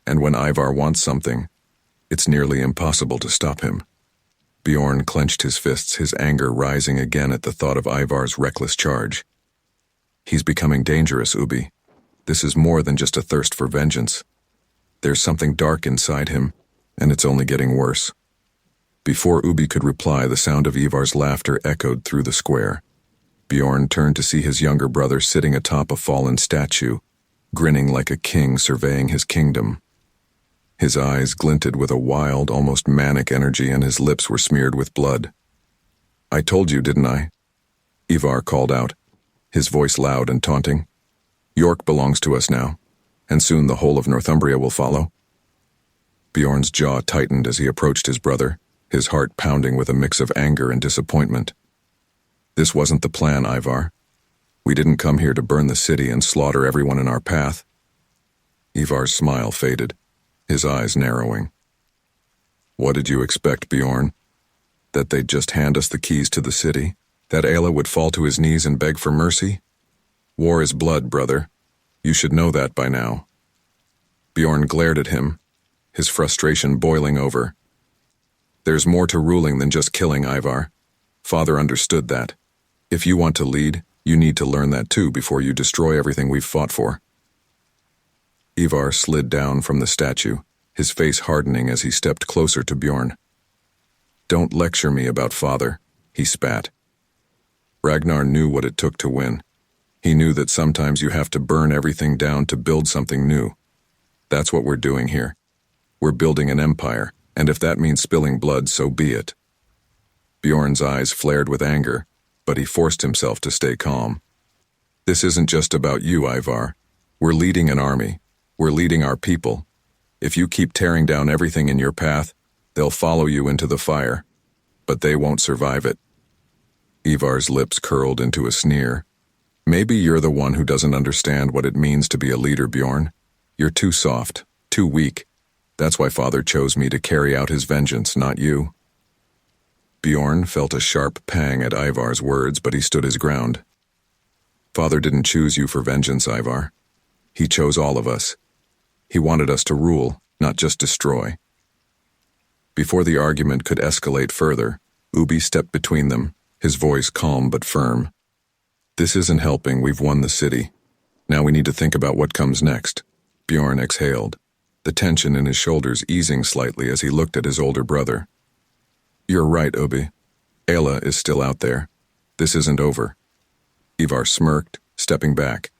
And when Ivar wants something, it's nearly impossible to stop him." Bjorn clenched his fists, his anger rising again at the thought of Ivar's reckless charge. "He's becoming dangerous, Ubi. This is more than just a thirst for vengeance. There's something dark inside him, and it's only getting worse." Before Ubi could reply, the sound of Ivar's laughter echoed through the square. Bjorn turned to see his younger brother sitting atop a fallen statue, grinning like a king surveying his kingdom. His eyes glinted with a wild, almost manic energy, and his lips were smeared with blood. "I told you, didn't I?" Ivar called out, his voice loud and taunting. "York belongs to us now, and soon the whole of Northumbria will follow." Bjorn's jaw tightened as he approached his brother, his heart pounding with a mix of anger and disappointment. "This wasn't the plan, Ivar. We didn't come here to burn the city and slaughter everyone in our path." Ivar's smile faded, his eyes narrowing. "What did you expect, Bjorn? That they'd just hand us the keys to the city? That Ayla would fall to his knees and beg for mercy? War is blood, brother. You should know that by now." Bjorn glared at him, his frustration boiling over. "There's more to ruling than just killing, Ivar. Father understood that. If you want to lead, you need to learn that too before you destroy everything we've fought for." Ivar slid down from the statue, his face hardening as he stepped closer to Bjorn. "Don't lecture me about father," he spat. Ragnar knew what it took to win. He knew that sometimes you have to burn everything down to build something new. That's what we're doing here. We're building an empire, and if that means spilling blood, so be it. Bjorn's eyes flared with anger, but he forced himself to stay calm. "This isn't just about you, Ivar. We're leading an army. We're leading our people. If you keep tearing down everything in your path, they'll follow you into the fire. But they won't survive it." Ivar's lips curled into a sneer. "Maybe you're the one who doesn't understand what it means to be a leader, Bjorn. You're too soft, too weak. That's why Father chose me to carry out his vengeance, not you." Bjorn felt a sharp pang at Ivar's words, but he stood his ground. "Father didn't choose you for vengeance, Ivar. He chose all of us. He wanted us to rule, not just destroy." Before the argument could escalate further, Ubi stepped between them, his voice calm but firm. "This isn't helping. We've won the city. Now we need to think about what comes next." Bjorn exhaled, the tension in his shoulders easing slightly as he looked at his older brother. "You're right, Ubi. Ayla is still out there. This isn't over." Ivar smirked, stepping back.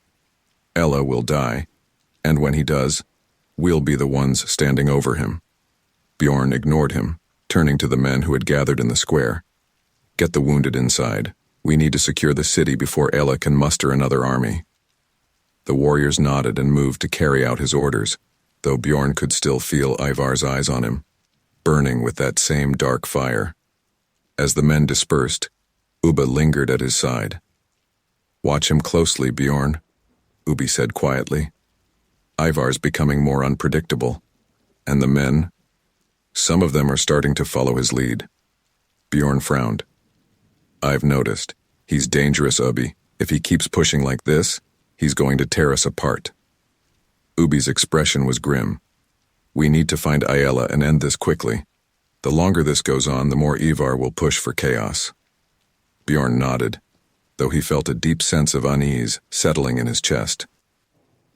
"Ella will die, And when he does, we'll be the ones standing over him." Bjorn ignored him, turning to the men who had gathered in the square. "Get the wounded inside. We need to secure the city before Ella can muster another army." The warriors nodded and moved to carry out his orders, though Bjorn could still feel Ivar's eyes on him, burning with that same dark fire. As the men dispersed, Ubba lingered at his side. "Watch him closely, Bjorn," Ubbi said quietly. "Ivar's becoming more unpredictable, and the men, some of them are starting to follow his lead." Bjorn frowned. "I've noticed. He's dangerous, Ubbi. If he keeps pushing like this, he's going to tear us apart." Ubbi's expression was grim. "We need to find Ayala and end this quickly. The longer this goes on, the more Ivar will push for chaos." Bjorn nodded, though he felt a deep sense of unease settling in his chest.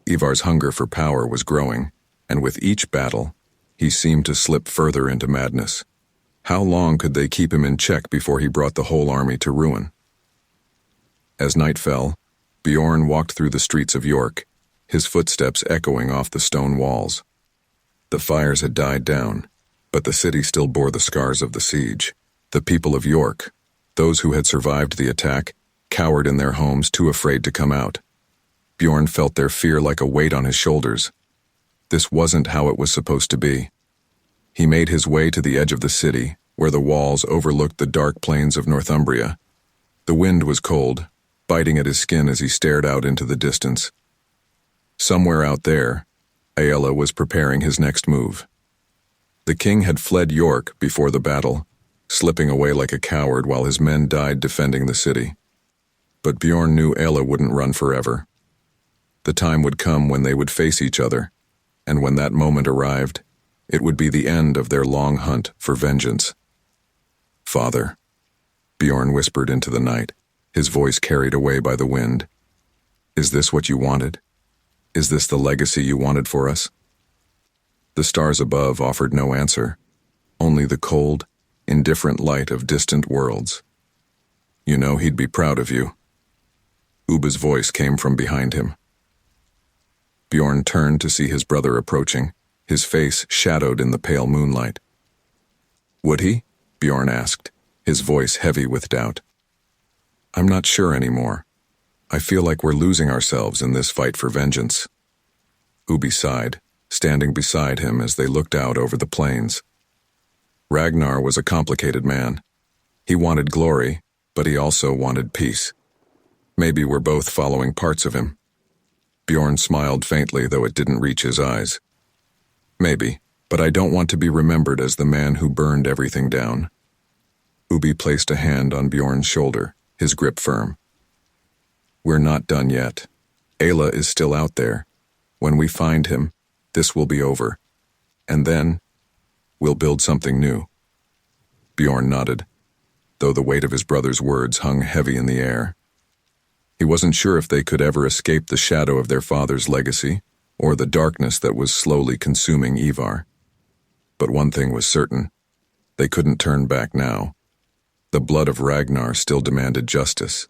Ivar's hunger for power was growing, and with each battle, he seemed to slip further into madness. How long could they keep him in check before he brought the whole army to ruin? As night fell, Bjorn walked through the streets of York, his footsteps echoing off the stone walls. The fires had died down, but the city still bore the scars of the siege. The people of York, those who had survived the attack, cowered in their homes, too afraid to come out. Bjorn felt their fear like a weight on his shoulders. This wasn't how it was supposed to be. He made his way to the edge of the city, where the walls overlooked the dark plains of Northumbria. The wind was cold, biting at his skin as he stared out into the distance. Somewhere out there, Ayala was preparing his next move. The king had fled York before the battle, slipping away like a coward while his men died defending the city. But Bjorn knew Ayala wouldn't run forever. The time would come when they would face each other, and when that moment arrived, it would be the end of their long hunt for vengeance. "Father," Bjorn whispered into the night, his voice carried away by the wind. "Is this what you wanted? Is this the legacy you wanted for us?" The stars above offered no answer, only the cold, indifferent light of distant worlds. "You know he'd be proud of you." Ubba's voice came from behind him. Bjorn turned to see his brother approaching, his face shadowed in the pale moonlight. "Would he?" Bjorn asked, his voice heavy with doubt. "I'm not sure anymore. I feel like we're losing ourselves in this fight for vengeance." Ubbi sighed, standing beside him as they looked out over the plains. Ragnar was a complicated man. He wanted glory, but he also wanted peace. Maybe we're both following parts of him. Bjorn smiled faintly, though it didn't reach his eyes. "Maybe, but I don't want to be remembered as the man who burned everything down." Ubbi placed a hand on Bjorn's shoulder, his grip firm. "We're not done yet. Ayla is still out there. When we find him, this will be over. And then, we'll build something new." Bjorn nodded, though the weight of his brother's words hung heavy in the air. He wasn't sure if they could ever escape the shadow of their father's legacy, or the darkness that was slowly consuming Ivar. But one thing was certain: they couldn't turn back now. The blood of Ragnar still demanded justice.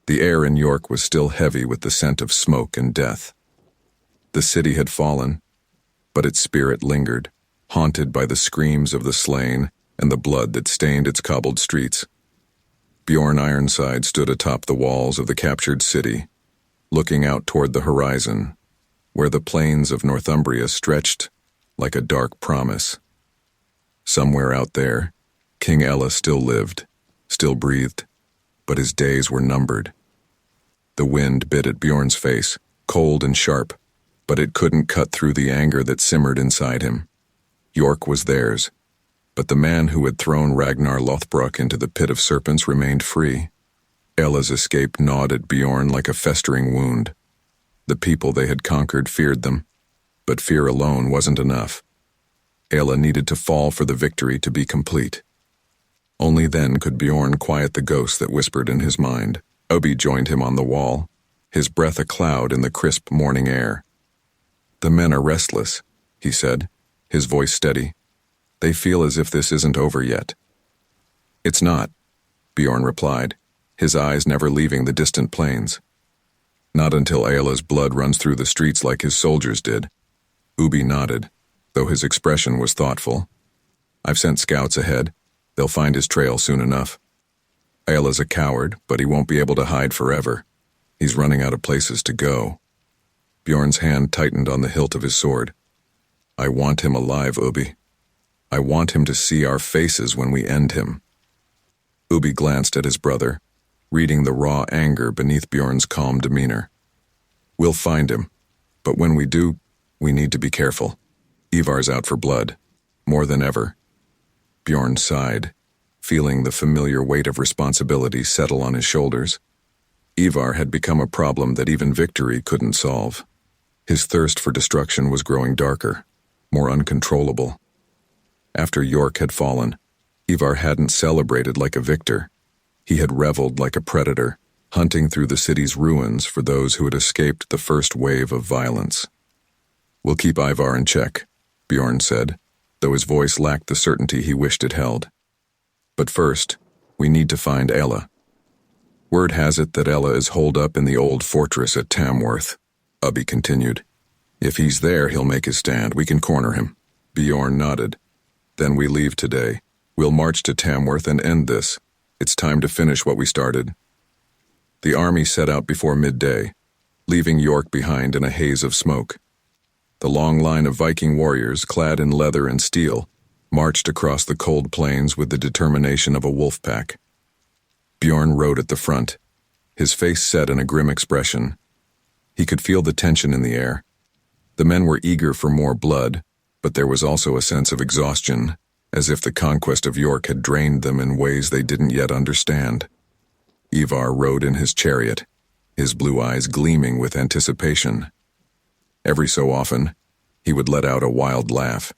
The air in York was still heavy with the scent of smoke and death. The city had fallen, but its spirit lingered, haunted by the screams of the slain and the blood that stained its cobbled streets. Bjorn Ironside stood atop the walls of the captured city, looking out toward the horizon, where the plains of Northumbria stretched like a dark promise. Somewhere out there, King Ella still lived, still breathed, but his days were numbered. The wind bit at Bjorn's face, cold and sharp, but it couldn't cut through the anger that simmered inside him. York was theirs, but the man who had thrown Ragnar Lothbrok into the pit of serpents remained free. Ella's escape gnawed at Bjorn like a festering wound. The people they had conquered feared them, but fear alone wasn't enough. Ella needed to fall for the victory to be complete. Only then could Bjorn quiet the ghost that whispered in his mind. Ubbi joined him on the wall, his breath a cloud in the crisp morning air. "The men are restless," he said, his voice steady. "They feel as if this isn't over yet." "It's not," Bjorn replied, his eyes never leaving the distant plains. Not until Ayla's blood runs through the streets like his soldiers did. Ubi nodded, though his expression was thoughtful. I've sent scouts ahead. They'll find his trail soon enough. Ayla's a coward, but he won't be able to hide forever. He's running out of places to go. Bjorn's hand tightened on the hilt of his sword. I want him alive, Ubi. I want him to see our faces when we end him. Ubi glanced at his brother, reading the raw anger beneath Bjorn's calm demeanor. We'll find him, but when we do, we need to be careful. Ivar's out for blood, more than ever. Bjorn sighed, feeling the familiar weight of responsibility settle on his shoulders. Ivar had become a problem that even victory couldn't solve. His thirst for destruction was growing darker, more uncontrollable. After York had fallen, Ivar hadn't celebrated like a victor. He had reveled like a predator, hunting through the city's ruins for those who had escaped the first wave of violence. We'll keep Ivar in check, Bjorn said, though his voice lacked the certainty he wished it held. But first, we need to find Ella. Word has it that Ella is holed up in the old fortress at Tamworth, Ubbi continued. If he's there, he'll make his stand. We can corner him. Bjorn nodded. Then we leave today. We'll march to Tamworth and end this. It's time to finish what we started. The army set out before midday, leaving York behind in a haze of smoke. The long line of Viking warriors, clad in leather and steel, marched across the cold plains with the determination of a wolf pack. Bjorn rode at the front, his face set in a grim expression. He could feel the tension in the air. The men were eager for more blood, but there was also a sense of exhaustion, as if the conquest of York had drained them in ways they didn't yet understand. Ivar rode in his chariot, his blue eyes gleaming with anticipation. Every so often, he would let out a wild laugh,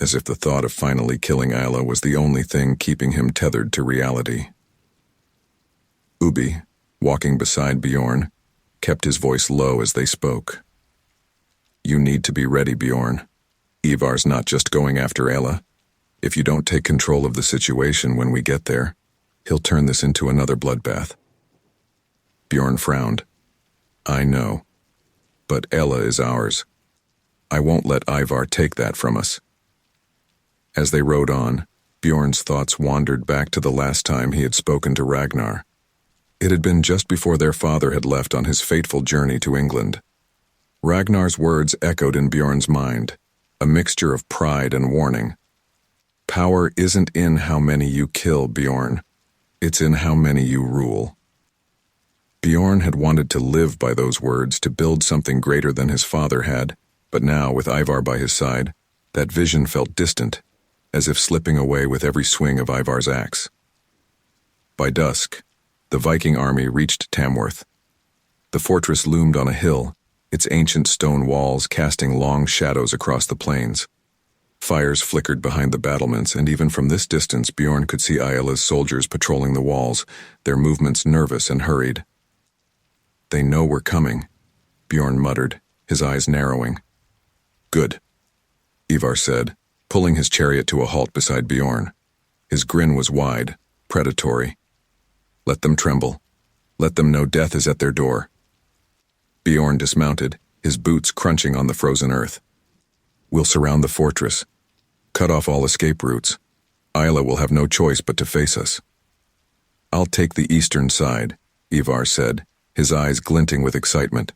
as if the thought of finally killing Ayla was the only thing keeping him tethered to reality. Ubi, walking beside Bjorn, kept his voice low as they spoke. You need to be ready, Bjorn. Ivar's not just going after Ayla. If you don't take control of the situation when we get there, he'll turn this into another bloodbath. Bjorn frowned. I know. But Ella is ours. I won't let Ivar take that from us. As they rode on, Bjorn's thoughts wandered back to the last time he had spoken to Ragnar. It had been just before their father had left on his fateful journey to England. Ragnar's words echoed in Bjorn's mind, a mixture of pride and warning. Power isn't in how many you kill, Bjorn. It's in how many you rule. Bjorn had wanted to live by those words, to build something greater than his father had, but now, with Ivar by his side, that vision felt distant, as if slipping away with every swing of Ivar's axe. By dusk, the Viking army reached Tamworth. The fortress loomed on a hill, its ancient stone walls casting long shadows across the plains. Fires flickered behind the battlements, and even from this distance Bjorn could see Ayla's soldiers patrolling the walls, their movements nervous and hurried. They know we're coming, Bjorn muttered, his eyes narrowing. Good, Ivar said, pulling his chariot to a halt beside Bjorn. His grin was wide, predatory. Let them tremble. Let them know death is at their door. Bjorn dismounted, his boots crunching on the frozen earth. We'll surround the fortress. Cut off all escape routes. Ayla will have no choice but to face us. I'll take the eastern side, Ivar said, his eyes glinting with excitement.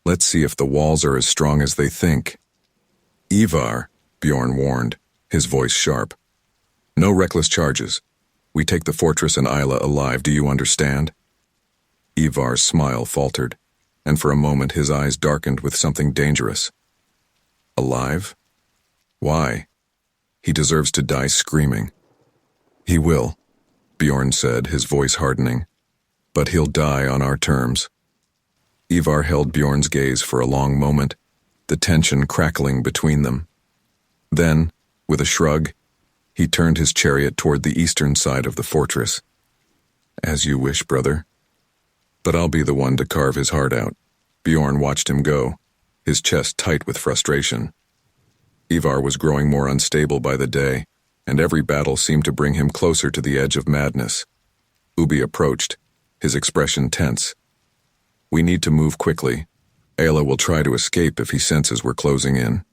Let's see if the walls are as strong as they think. Ivar, Bjorn warned, his voice sharp. No reckless charges. We take the fortress and Ayla alive, do you understand? Ivar's smile faltered, and for a moment his eyes darkened with something dangerous. Alive? Why? He deserves to die screaming. He will, Bjorn said, his voice hardening. But he'll die on our terms. Ivar held Bjorn's gaze for a long moment, the tension crackling between them. Then, with a shrug, he turned his chariot toward the eastern side of the fortress. As you wish, brother. But I'll be the one to carve his heart out. Bjorn watched him go, his chest tight with frustration. Ivar was growing more unstable by the day, and every battle seemed to bring him closer to the edge of madness. Ubi approached, his expression tense. We need to move quickly. Ayla will try to escape if he senses we're closing in.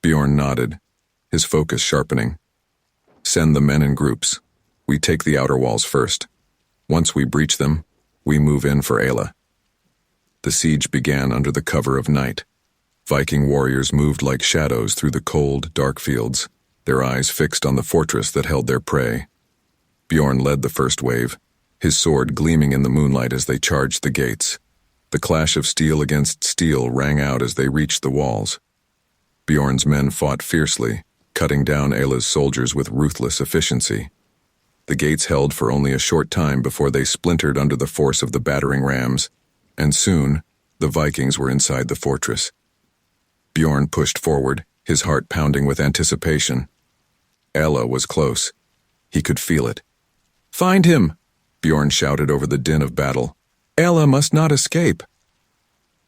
Bjorn nodded, his focus sharpening. Send the men in groups. We take the outer walls first. Once we breach them, we move in for Ayla. The siege began under the cover of night. Viking warriors moved like shadows through the cold, dark fields, their eyes fixed on the fortress that held their prey. Bjorn led the first wave, his sword gleaming in the moonlight as they charged the gates. The clash of steel against steel rang out as they reached the walls. Bjorn's men fought fiercely, cutting down Ayla's soldiers with ruthless efficiency. The gates held for only a short time before they splintered under the force of the battering rams, and soon the Vikings were inside the fortress. Bjorn pushed forward, his heart pounding with anticipation. Ayla was close. He could feel it. "Find him!" Bjorn shouted over the din of battle. "Ayla must not escape."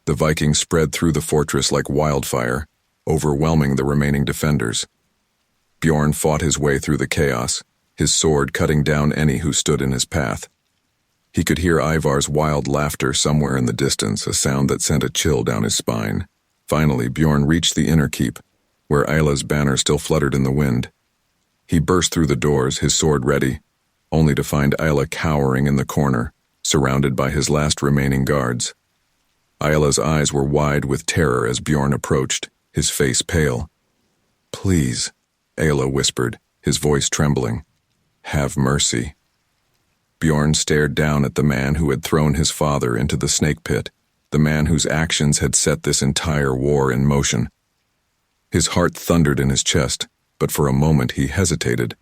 The Vikings spread through the fortress like wildfire, overwhelming the remaining defenders. Bjorn fought his way through the chaos, his sword cutting down any who stood in his path. He could hear Ivar's wild laughter somewhere in the distance, a sound that sent a chill down his spine. Finally, Bjorn reached the inner keep, where Ayla's banner still fluttered in the wind. He burst through the doors, his sword ready, only to find Ayla cowering in the corner, surrounded by his last remaining guards. Ayla's eyes were wide with terror as Bjorn approached, his face pale. "Please," Ayla whispered, his voice trembling. "Have mercy." Bjorn stared down at the man who had thrown his father into the snake pit, the man whose actions had set this entire war in motion. His heart thundered in his chest, but for a moment he hesitated.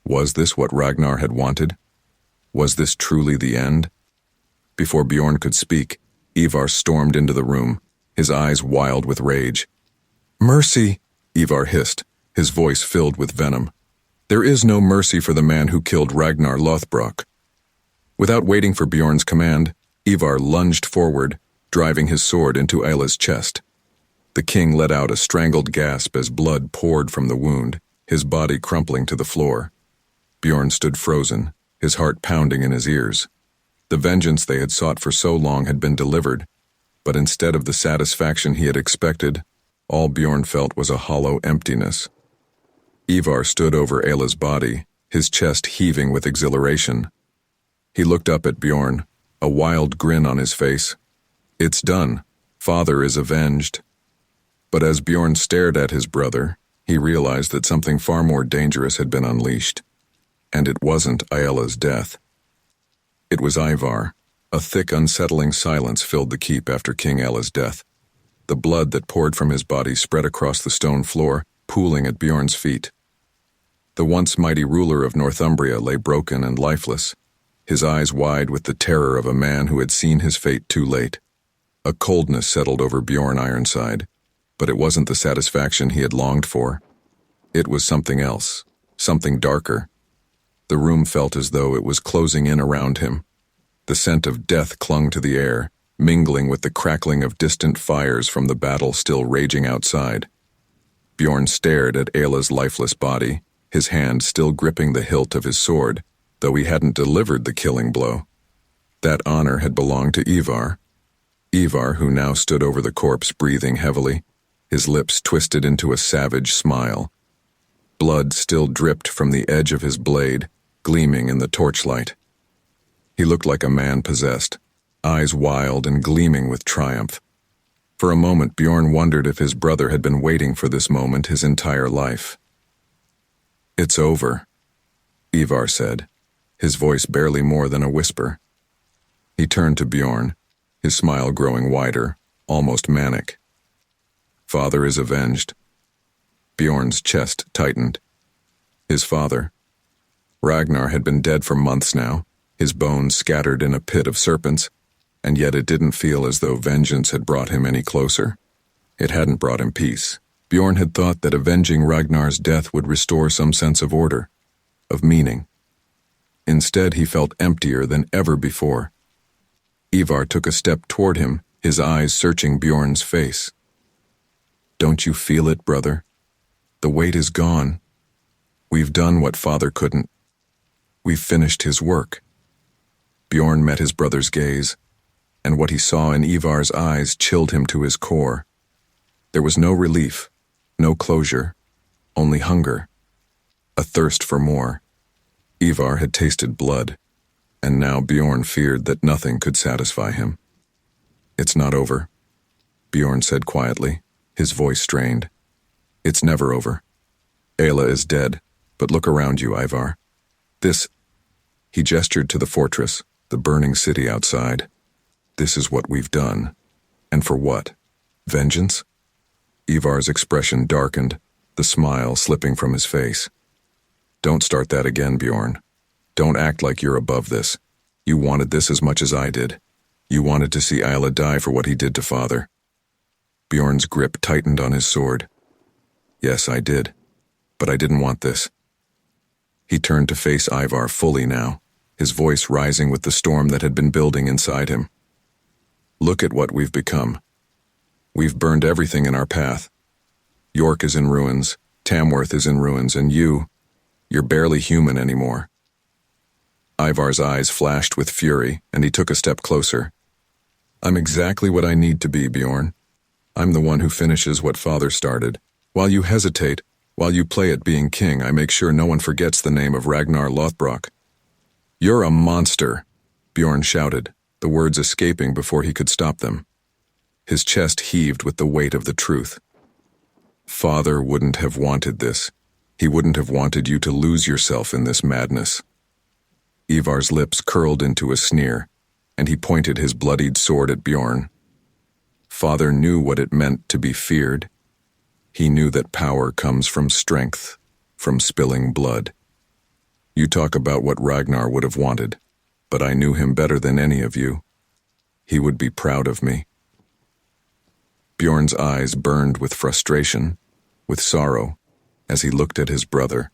Was this what Ragnar had wanted? Was this truly the end? Before Bjorn could speak, Ivar stormed into the room, his eyes wild with rage. "Mercy!" Ivar hissed, his voice filled with venom. "There is no mercy for the man who killed Ragnar Lothbrok." Without waiting for Bjorn's command, Ivar lunged forward, driving his sword into Ayla's chest. The king let out a strangled gasp as blood poured from the wound, his body crumpling to the floor. Bjorn stood frozen, his heart pounding in his ears. The vengeance they had sought for so long had been delivered, but instead of the satisfaction he had expected, all Bjorn felt was a hollow emptiness. Ivar stood over Ayla's body, his chest heaving with exhilaration. He looked up at Bjorn, a wild grin on his face. "It's done. Father is avenged." But as Bjorn stared at his brother, he realized that something far more dangerous had been unleashed. And it wasn't Ayla's death. It was Ivar. A thick, unsettling silence filled the keep after King Ayla's death. The blood that poured from his body spread across the stone floor, pooling at Bjorn's feet. The once mighty ruler of Northumbria lay broken and lifeless, his eyes wide with the terror of a man who had seen his fate too late. A coldness settled over Bjorn Ironside, but it wasn't the satisfaction he had longed for. It was something else, something darker. The room felt as though it was closing in around him. The scent of death clung to the air, mingling with the crackling of distant fires from the battle still raging outside. Bjorn stared at Ayla's lifeless body, his hand still gripping the hilt of his sword, though he hadn't delivered the killing blow. That honor had belonged to Ivar. Ivar, who now stood over the corpse breathing heavily, his lips twisted into a savage smile. Blood still dripped from the edge of his blade, gleaming in the torchlight. He looked like a man possessed, eyes wild and gleaming with triumph. For a moment, Bjorn wondered if his brother had been waiting for this moment his entire life. "It's over," Ivar said, his voice barely more than a whisper. He turned to Bjorn, his smile growing wider, almost manic. "Father is avenged." Bjorn's chest tightened. His father. Ragnar had been dead for months now, his bones scattered in a pit of serpents, and yet it didn't feel as though vengeance had brought him any closer. It hadn't brought him peace. Bjorn had thought that avenging Ragnar's death would restore some sense of order, of meaning. Instead, he felt emptier than ever before. Ivar took a step toward him, his eyes searching Bjorn's face. "Don't you feel it, brother? The weight is gone. We've done what Father couldn't. We've finished his work." Bjorn met his brother's gaze. and what he saw in Ivar's eyes chilled him to his core. There was no relief, no closure, only hunger, a thirst for more. Ivar had tasted blood, and now Bjorn feared that nothing could satisfy him. "It's not over," Bjorn said quietly, his voice strained. "It's never over. Ayla is dead, but look around you, Ivar. This..." He gestured to the fortress, the burning city outside. "This is what we've done. And for what? Vengeance?" Ivar's expression darkened, the smile slipping from his face. "Don't start that again, Bjorn. Don't act like you're above this. You wanted this as much as I did. You wanted to see Ayla die for what he did to father." Bjorn's grip tightened on his sword. "Yes, I did. But I didn't want this." He turned to face Ivar fully now, his voice rising with the storm that had been building inside him. "Look at what we've become. We've burned everything in our path. York is in ruins, Tamworth is in ruins, and you're barely human anymore." Ivar's eyes flashed with fury, and he took a step closer. "I'm exactly what I need to be, Bjorn. I'm the one who finishes what father started. While you hesitate, while you play at being king, I make sure no one forgets the name of Ragnar Lothbrok." "You're a monster," Bjorn shouted, the words escaping before he could stop them. His chest heaved with the weight of the truth. "Father wouldn't have wanted this. He wouldn't have wanted you to lose yourself in this madness." Ivar's lips curled into a sneer, and he pointed his bloodied sword at Bjorn. Father knew what it meant to be feared. He knew that power comes from strength, from spilling blood. You talk about what Ragnar would have wanted, but I knew him better than any of you. He would be proud of me. Bjorn's eyes burned with frustration, with sorrow, as he looked at his brother,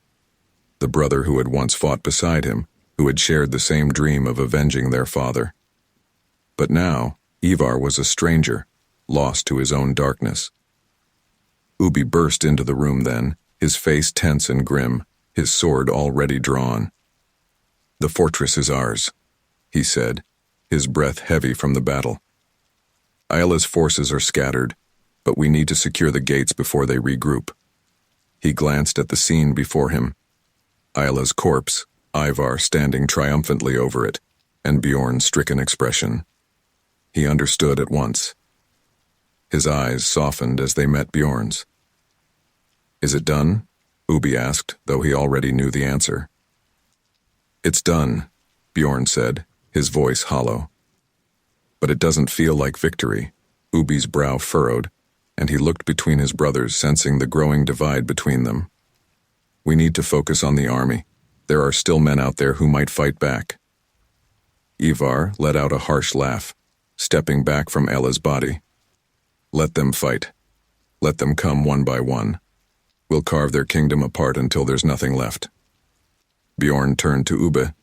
the brother who had once fought beside him, who had shared the same dream of avenging their father. But now, Ivar was a stranger, lost to his own darkness. Ubi burst into the room then, his face tense and grim, his sword already drawn. "The fortress is ours," he said, his breath heavy from the battle. "Ayla's forces are scattered, but we need to secure the gates before they regroup." He glanced at the scene before him. Ayla's corpse, Ivar standing triumphantly over it, and Bjorn's stricken expression. He understood at once. His eyes softened as they met Bjorn's. "Is it done?" Ubi asked, though he already knew the answer. "It's done," Bjorn said, his voice hollow. "But it doesn't feel like victory." Ubi's brow furrowed, and he looked between his brothers, sensing the growing divide between them. "We need to focus on the army. There are still men out there who might fight back." Ivar let out a harsh laugh, stepping back from Ella's body. "Let them fight. Let them come one by one. We'll carve their kingdom apart until there's nothing left." Bjorn turned to Ube,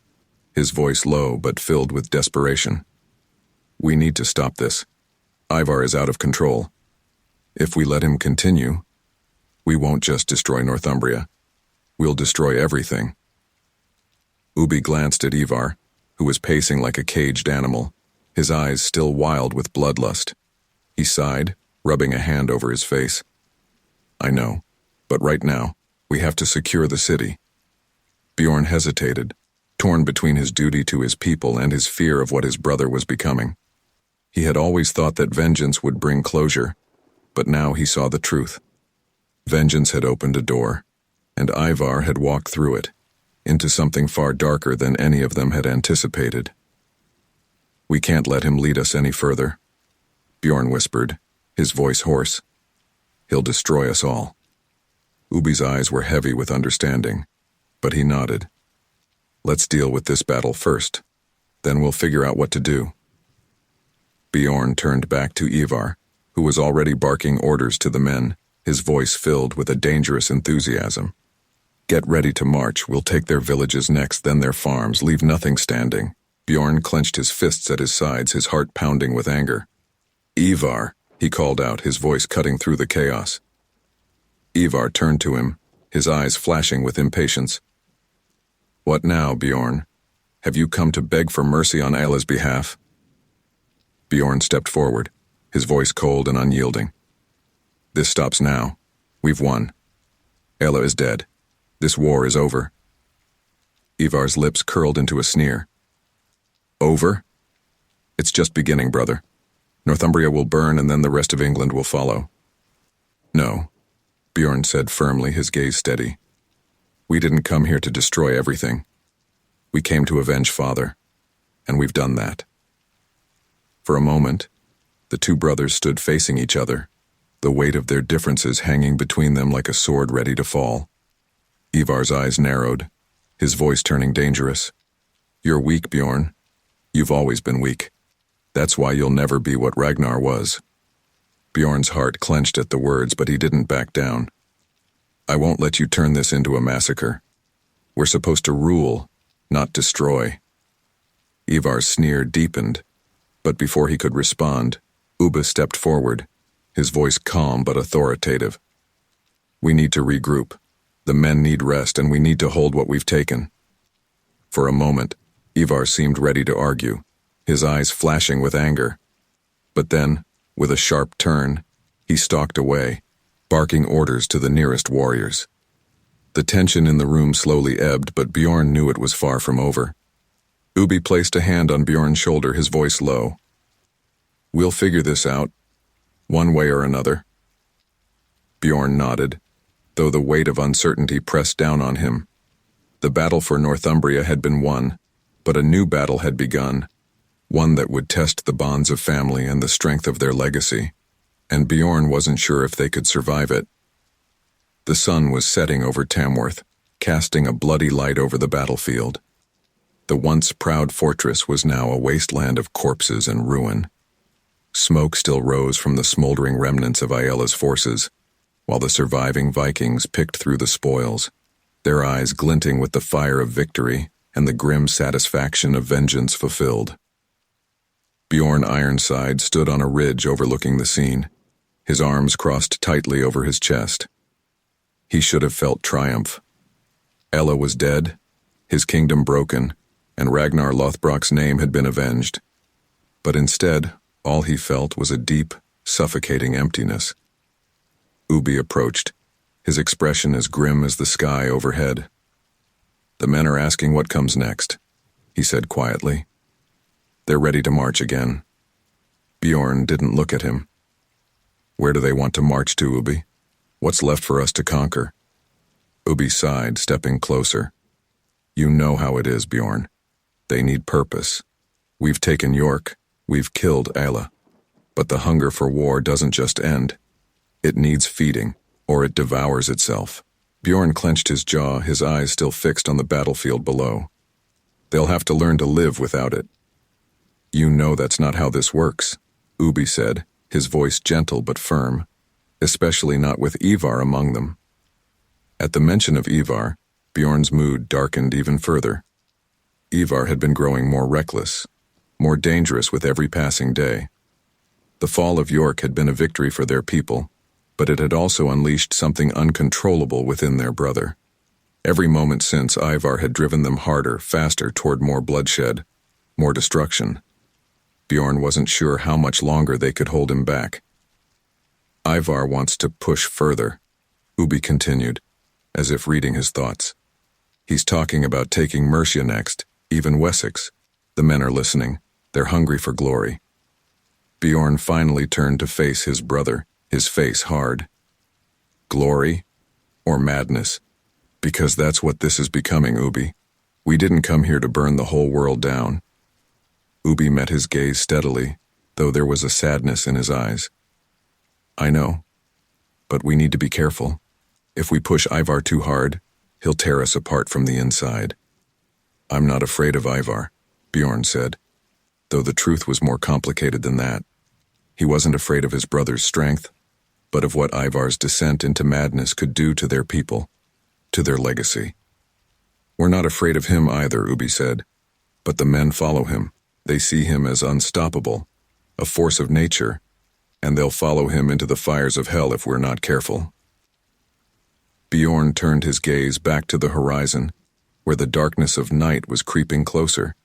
his voice low but filled with desperation. "We need to stop this. Ivar is out of control. If we let him continue, we won't just destroy Northumbria. We'll destroy everything." Ubi glanced at Ivar, who was pacing like a caged animal, his eyes still wild with bloodlust. He sighed, rubbing a hand over his face. "I know, but right now, we have to secure the city." Bjorn hesitated, torn between his duty to his people and his fear of what his brother was becoming. He had always thought that vengeance would bring closure, but now he saw the truth. Vengeance had opened a door, and Ivar had walked through it, into something far darker than any of them had anticipated. "We can't let him lead us any further," Bjorn whispered, his voice hoarse. "He'll destroy us all." Ubi's eyes were heavy with understanding, but he nodded. "Let's deal with this battle first, then we'll figure out what to do." Bjorn turned back to Ivar, who was already barking orders to the men, his voice filled with a dangerous enthusiasm. "Get ready to march. We'll take their villages next, then their farms, leave nothing standing." Bjorn clenched his fists at his sides, his heart pounding with anger. "Ivar," he called out, his voice cutting through the chaos. Ivar turned to him, his eyes flashing with impatience. "What now, Bjorn? Have you come to beg for mercy on Ayla's behalf?" Bjorn stepped forward, his voice cold and unyielding. This stops now. We've won. Ella is dead. This war is over. Ivar's lips curled into a sneer. Over? It's just beginning, brother. Northumbria will burn and then the rest of England will follow. No, Bjorn said firmly, his gaze steady. We didn't come here to destroy everything. We came to avenge Father, and we've done that. For a moment, the two brothers stood facing each other, the weight of their differences hanging between them like a sword ready to fall. Ivar's eyes narrowed, his voice turning dangerous. You're weak, Bjorn. You've always been weak. That's why you'll never be what Ragnar was. Bjorn's heart clenched at the words, but he didn't back down. I won't let you turn this into a massacre. We're supposed to rule, not destroy. Ivar's sneer deepened, but before he could respond, Ubbe stepped forward, his voice calm but authoritative. We need to regroup. The men need rest, and we need to hold what we've taken. For a moment, Ivar seemed ready to argue, his eyes flashing with anger. But then, with a sharp turn, he stalked away, barking orders to the nearest warriors. The tension in the room slowly ebbed, but Bjorn knew it was far from over. Ubbe placed a hand on Bjorn's shoulder, his voice low. We'll figure this out, one way or another. Bjorn nodded, though the weight of uncertainty pressed down on him. The battle for Northumbria had been won, but a new battle had begun, one that would test the bonds of family and the strength of their legacy, and Bjorn wasn't sure if they could survive it. The sun was setting over Tamworth, casting a bloody light over the battlefield. The once proud fortress was now a wasteland of corpses and ruin. Smoke still rose from the smoldering remnants of Ailla's forces, while the surviving Vikings picked through the spoils, their eyes glinting with the fire of victory and the grim satisfaction of vengeance fulfilled. Bjorn Ironside stood on a ridge overlooking the scene, his arms crossed tightly over his chest. He should have felt triumph. Ella was dead, his kingdom broken, and Ragnar Lothbrok's name had been avenged. But instead, all he felt was a deep, suffocating emptiness. Ubbe approached, his expression as grim as the sky overhead. The men are asking what comes next, he said quietly. They're ready to march again. Bjorn didn't look at him. Where do they want to march to, Ubbe? What's left for us to conquer? Ubbe sighed, stepping closer. You know how it is, Bjorn. They need purpose. We've taken York, we've killed Ayla. But the hunger for war doesn't just end. It needs feeding, or it devours itself. Bjorn clenched his jaw, his eyes still fixed on the battlefield below. They'll have to learn to live without it. You know that's not how this works, Ubbe said, his voice gentle but firm, especially not with Ivar among them. At the mention of Ivar, Bjorn's mood darkened even further. Ivar had been growing more reckless, more dangerous with every passing day. The fall of York had been a victory for their people, but it had also unleashed something uncontrollable within their brother. Every moment since, Ivar had driven them harder, faster toward more bloodshed, more destruction. Bjorn wasn't sure how much longer they could hold him back. Ivar wants to push further, Ubbe continued, as if reading his thoughts. He's talking about taking Mercia next, even Wessex. The men are listening. They're hungry for glory. Bjorn finally turned to face his brother, his face hard. Glory or madness? Because that's what this is becoming, Ubbe. We didn't come here to burn the whole world down. Ubbe met his gaze steadily, though there was a sadness in his eyes. I know, but we need to be careful. If we push Ivar too hard, he'll tear us apart from the inside. I'm not afraid of Ivar, Bjorn said, though the truth was more complicated than that. He wasn't afraid of his brother's strength, but of what Ivar's descent into madness could do to their people, to their legacy. We're not afraid of him either, Ubbe said, but the men follow him. They see him as unstoppable, a force of nature, and they'll follow him into the fires of hell if we're not careful. Bjorn turned his gaze back to the horizon, where the darkness of night was creeping closer.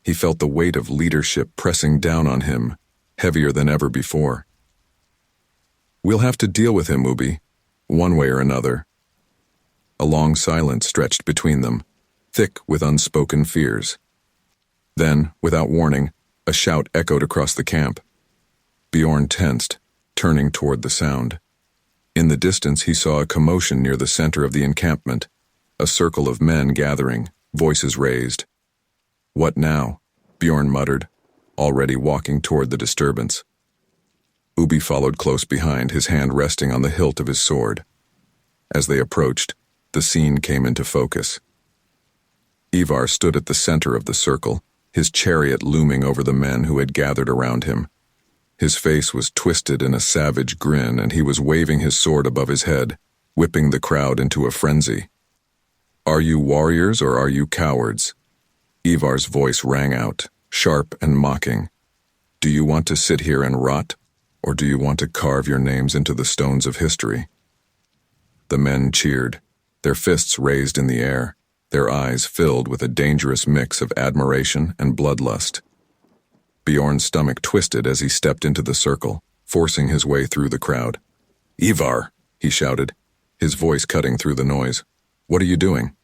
He felt the weight of leadership pressing down on him, heavier than ever before. "We'll have to deal with him, Ubi, one way or another." A long silence stretched between them, thick with unspoken fears. Then, without warning, a shout echoed across the camp. Bjorn tensed, turning toward the sound. In the distance he saw a commotion near the center of the encampment, a circle of men gathering, voices raised. "What now?" Bjorn muttered, already walking toward the disturbance. Ubi followed close behind, his hand resting on the hilt of his sword. As they approached, the scene came into focus. Ivar stood at the center of the circle, his chariot looming over the men who had gathered around him. His face was twisted in a savage grin, and he was waving his sword above his head, whipping the crowd into a frenzy. "Are you warriors or are you cowards?" Ivar's voice rang out, sharp and mocking. "Do you want to sit here and rot, or do you want to carve your names into the stones of history?" The men cheered, their fists raised in the air, their eyes filled with a dangerous mix of admiration and bloodlust. Bjorn's stomach twisted as he stepped into the circle, forcing his way through the crowd. "Ivar!" he shouted, his voice cutting through the noise. "What are you doing?"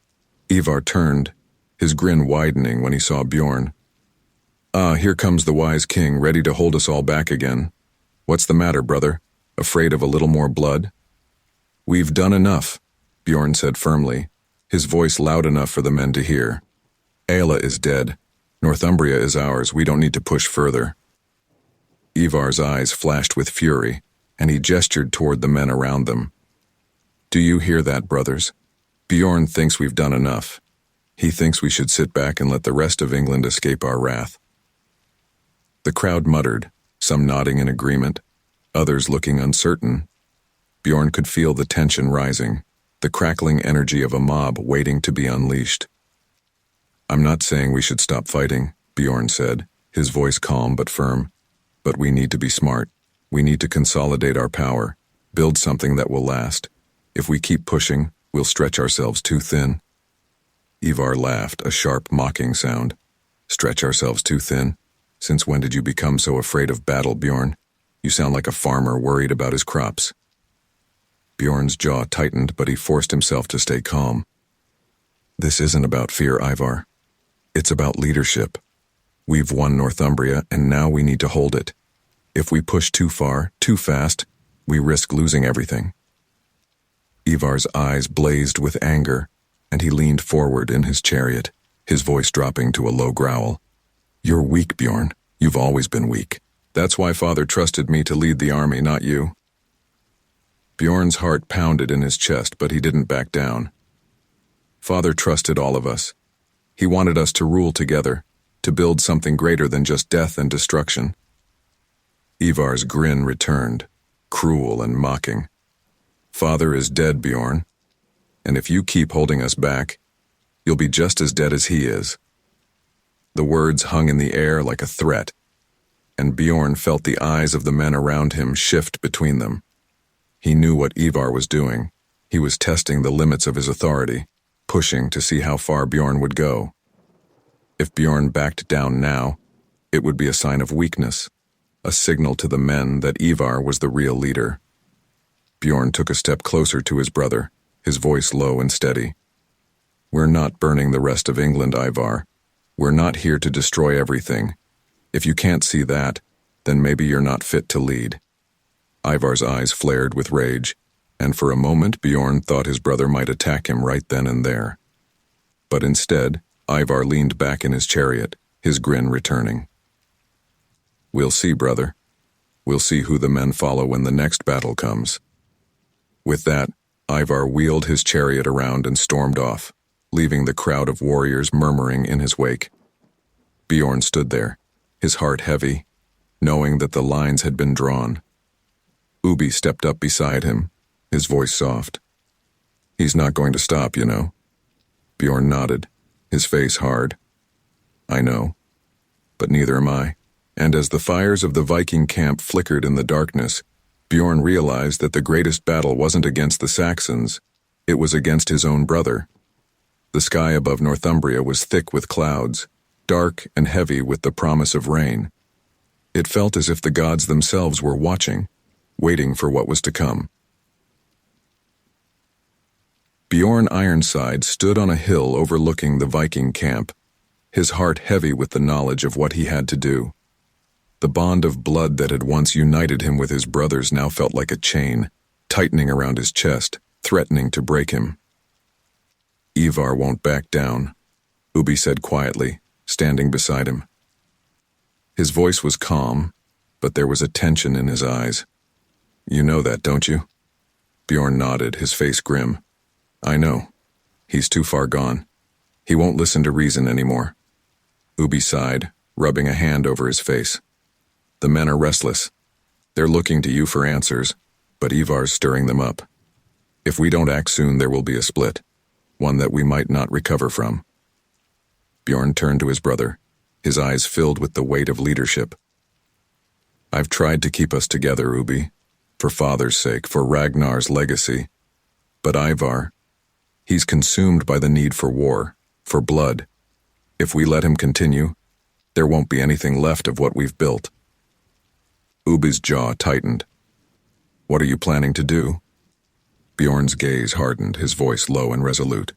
Ivar turned, his grin widening when he saw Bjorn. "Ah, here comes the wise king, ready to hold us all back again. What's the matter, brother? Afraid of a little more blood?" "We've done enough," Bjorn said firmly, his voice loud enough for the men to hear. "Aela is dead. Northumbria is ours. We don't need to push further." Ivar's eyes flashed with fury, and he gestured toward the men around them. "Do you hear that, brothers? Bjorn thinks we've done enough. He thinks we should sit back and let the rest of England escape our wrath." The crowd muttered, some nodding in agreement, others looking uncertain. Bjorn could feel the tension rising, the crackling energy of a mob waiting to be unleashed. "I'm not saying we should stop fighting," Bjorn said, his voice calm but firm. "But we need to be smart. We need to consolidate our power, build something that will last. If we keep pushing, we'll stretch ourselves too thin." Ivar laughed, a sharp, mocking sound. "Stretch ourselves too thin? Since when did you become so afraid of battle, Bjorn? You sound like a farmer worried about his crops." Bjorn's jaw tightened, but he forced himself to stay calm. "This isn't about fear, Ivar. It's about leadership. We've won Northumbria, and now we need to hold it. If we push too far, too fast, we risk losing everything." Ivar's eyes blazed with anger, and he leaned forward in his chariot, his voice dropping to a low growl. "You're weak, Bjorn. You've always been weak. That's why Father trusted me to lead the army, not you." Bjorn's heart pounded in his chest, but he didn't back down. "Father trusted all of us. He wanted us to rule together, to build something greater than just death and destruction." Ivar's grin returned, cruel and mocking. "Father is dead, Bjorn. And if you keep holding us back, you'll be just as dead as he is." The words hung in the air like a threat, and Bjorn felt the eyes of the men around him shift between them. He knew what Ivar was doing. He was testing the limits of his authority, pushing to see how far Bjorn would go. If Bjorn backed down now, it would be a sign of weakness, a signal to the men that Ivar was the real leader. Bjorn took a step closer to his brother, his voice low and steady. "We're not burning the rest of England, Ivar. We're not here to destroy everything. If you can't see that, then maybe you're not fit to lead." Ivar's eyes flared with rage, and for a moment Bjorn thought his brother might attack him right then and there. But instead, Ivar leaned back in his chariot, his grin returning. "We'll see, brother. We'll see who the men follow when the next battle comes." With that, Ivar wheeled his chariot around and stormed off, leaving the crowd of warriors murmuring in his wake. Bjorn stood there, his heart heavy, knowing that the lines had been drawn. Ubi stepped up beside him, his voice soft. "He's not going to stop, you know." Bjorn nodded, his face hard. "I know, but neither am I." And as the fires of the Viking camp flickered in the darkness, Bjorn realized that the greatest battle wasn't against the Saxons, it was against his own brother. The sky above Northumbria was thick with clouds, dark and heavy with the promise of rain. It felt as if the gods themselves were watching, waiting for what was to come. Bjorn Ironside stood on a hill overlooking the Viking camp, his heart heavy with the knowledge of what he had to do. The bond of blood that had once united him with his brothers now felt like a chain, tightening around his chest, threatening to break him. Ivar won't back down, Ubi said quietly, standing beside him. His voice was calm, but there was a tension in his eyes. You know that, don't you? Bjorn nodded, his face grim. I know. He's too far gone. He won't listen to reason anymore. Ubi sighed, rubbing a hand over his face. The men are restless. They're looking to you for answers, but Ivar's stirring them up. If we don't act soon, there will be a split, one that we might not recover from. Bjorn turned to his brother, his eyes filled with the weight of leadership. I've tried to keep us together, Ubi, for father's sake, for Ragnar's legacy. But Ivar, he's consumed by the need for war, for blood. If we let him continue, there won't be anything left of what we've built. Ubi's jaw tightened. What are you planning to do? Bjorn's gaze hardened, his voice low and resolute.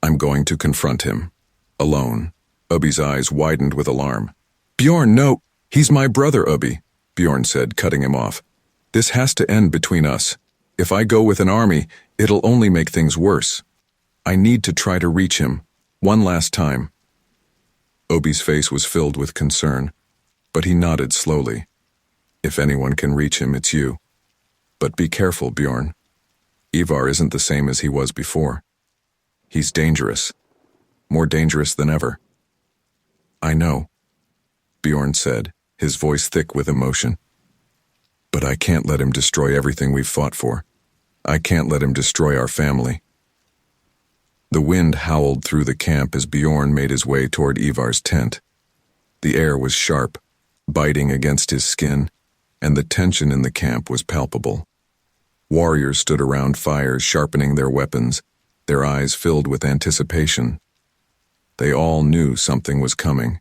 I'm going to confront him. Alone. Ubi's eyes widened with alarm. Bjorn, no! He's my brother, Ubi, Bjorn said, cutting him off. This has to end between us. If I go with an army, it'll only make things worse. I need to try to reach him. One last time. Ubi's face was filled with concern, but he nodded slowly. If anyone can reach him, it's you. But be careful, Bjorn. Ivar isn't the same as he was before. He's dangerous. More dangerous than ever. I know, Bjorn said, his voice thick with emotion. But I can't let him destroy everything we've fought for. I can't let him destroy our family. The wind howled through the camp as Bjorn made his way toward Ivar's tent. The air was sharp, biting against his skin, and the tension in the camp was palpable. Warriors stood around fires, sharpening their weapons, their eyes filled with anticipation. They all knew something was coming.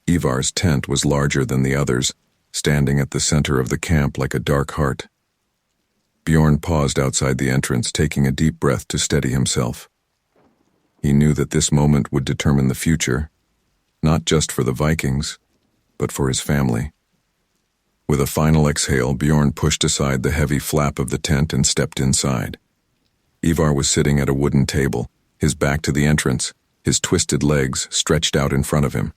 Ivar's tent was larger than the others, standing at the center of the camp like a dark heart. Bjorn paused outside the entrance, taking a deep breath to steady himself. He knew that this moment would determine the future, not just for the Vikings, but for his family. With a final exhale, Bjorn pushed aside the heavy flap of the tent and stepped inside. Ivar was sitting at a wooden table, his back to the entrance, his twisted legs stretched out in front of him.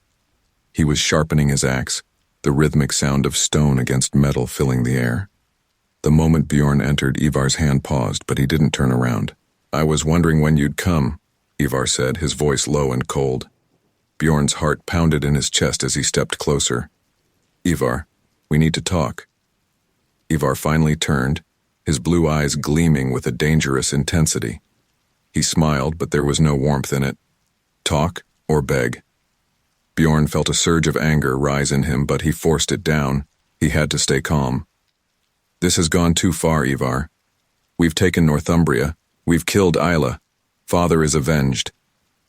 He was sharpening his axe, the rhythmic sound of stone against metal filling the air. The moment Bjorn entered, Ivar's hand paused, but he didn't turn around. I was wondering when you'd come, Ivar said, his voice low and cold. Bjorn's heart pounded in his chest as he stepped closer. Ivar, we need to talk. Ivar finally turned, his blue eyes gleaming with a dangerous intensity. He smiled, but there was no warmth in it. Talk or beg? Bjorn felt a surge of anger rise in him, but he forced it down. He had to stay calm. This has gone too far, Ivar. We've taken Northumbria. We've killed Isla. Father is avenged.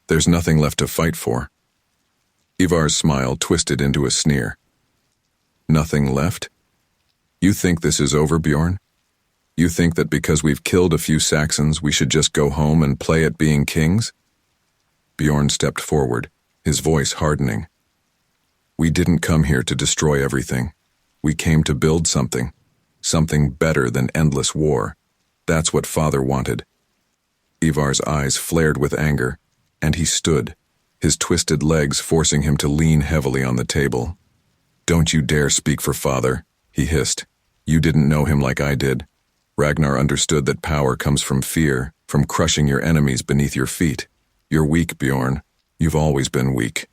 There's nothing left to fight for. Ivar's smile twisted into a sneer. Nothing left? You think this is over, Bjorn? You think that because we've killed a few Saxons, we should just go home and play at being kings? Bjorn stepped forward, his voice hardening. We didn't come here to destroy everything. We came to build something better than endless war. That's what Father wanted. Ivar's eyes flared with anger, and he stood, his twisted legs forcing him to lean heavily on the table. Don't you dare speak for Father, he hissed. You didn't know him like I did. Ragnar understood that power comes from fear, from crushing your enemies beneath your feet. You're weak, Bjorn. You've always been weak.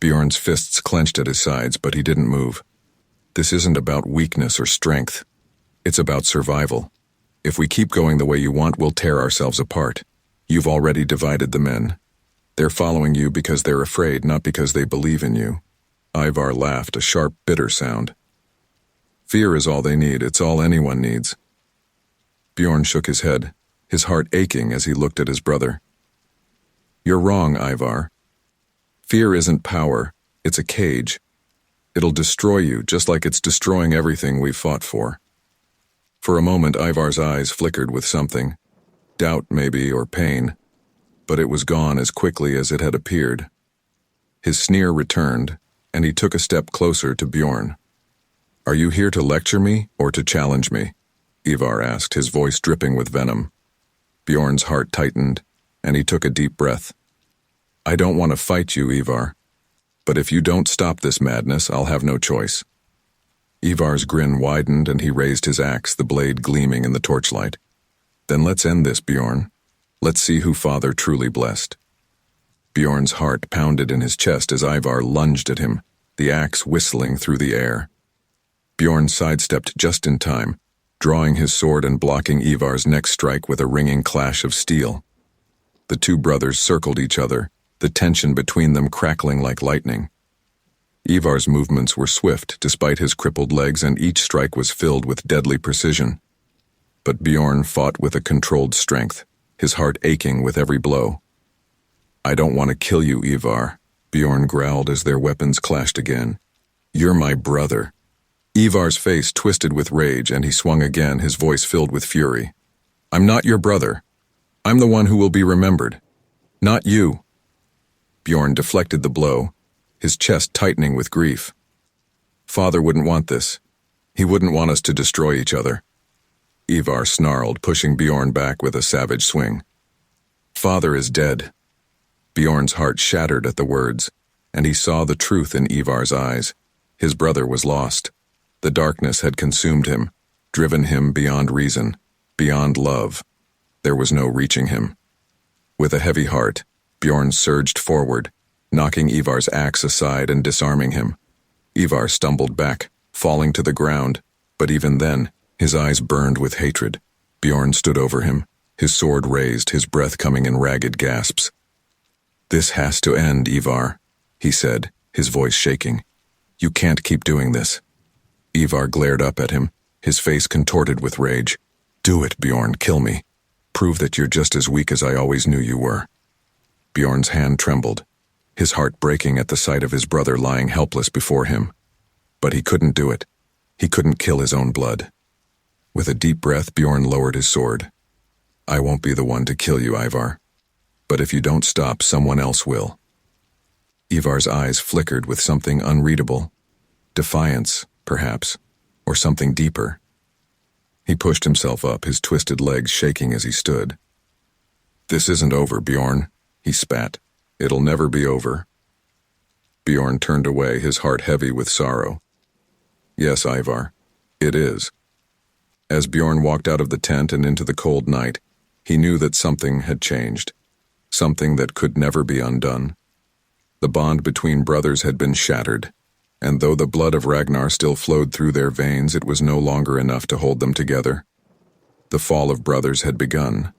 Bjorn's fists clenched at his sides, but he didn't move. This isn't about weakness or strength. It's about survival. If we keep going the way you want, we'll tear ourselves apart. You've already divided the men. They're following you because they're afraid, not because they believe in you. Ivar laughed, a sharp, bitter sound. Fear is all they need. It's all anyone needs. Bjorn shook his head, his heart aching as he looked at his brother. You're wrong, Ivar. Fear isn't power, it's a cage. It'll destroy you just like it's destroying everything we've fought for. For a moment, Ivar's eyes flickered with something. Doubt, maybe, or pain. But it was gone as quickly as it had appeared. His sneer returned, and he took a step closer to Bjorn. "Are you here to lecture me or to challenge me?" Ivar asked, his voice dripping with venom. Bjorn's heart tightened, and he took a deep breath. "I don't want to fight you, Ivar. But if you don't stop this madness, I'll have no choice." Ivar's grin widened, and he raised his axe, the blade gleaming in the torchlight. "Then let's end this, Bjorn. Let's see who Father truly blessed." Bjorn's heart pounded in his chest as Ivar lunged at him, the axe whistling through the air. Bjorn sidestepped just in time, drawing his sword and blocking Ivar's next strike with a ringing clash of steel. The two brothers circled each other, the tension between them crackling like lightning. Ivar's movements were swift despite his crippled legs, and each strike was filled with deadly precision. But Bjorn fought with a controlled strength, his heart aching with every blow. "I don't want to kill you, Ivar," Bjorn growled as their weapons clashed again. "You're my brother." Ivar's face twisted with rage, and he swung again, his voice filled with fury. "I'm not your brother. I'm the one who will be remembered. Not you." Bjorn deflected the blow, his chest tightening with grief. "Father wouldn't want this. He wouldn't want us to destroy each other." Ivar snarled, pushing Bjorn back with a savage swing. "Father is dead." Bjorn's heart shattered at the words, and he saw the truth in Ivar's eyes. His brother was lost. The darkness had consumed him, driven him beyond reason, beyond love. There was no reaching him. With a heavy heart, Bjorn surged forward, knocking Ivar's axe aside and disarming him. Ivar stumbled back, falling to the ground, but even then, his eyes burned with hatred. Bjorn stood over him, his sword raised, his breath coming in ragged gasps. "This has to end, Ivar," he said, his voice shaking. "You can't keep doing this." Ivar glared up at him, his face contorted with rage. "Do it, Bjorn, kill me. Prove that you're just as weak as I always knew you were." Bjorn's hand trembled, his heart breaking at the sight of his brother lying helpless before him. But he couldn't do it. He couldn't kill his own blood. With a deep breath, Bjorn lowered his sword. "I won't be the one to kill you, Ivar. But if you don't stop, someone else will." Ivar's eyes flickered with something unreadable. Defiance, perhaps, or something deeper. He pushed himself up, his twisted legs shaking as he stood. "This isn't over, Bjorn," he spat. "It'll never be over." Bjorn turned away, his heart heavy with sorrow. "Yes, Ivar, it is." As Bjorn walked out of the tent and into the cold night, he knew that something had changed, something that could never be undone. The bond between brothers had been shattered, and though the blood of Ragnar still flowed through their veins, it was no longer enough to hold them together. The fall of brothers had begun,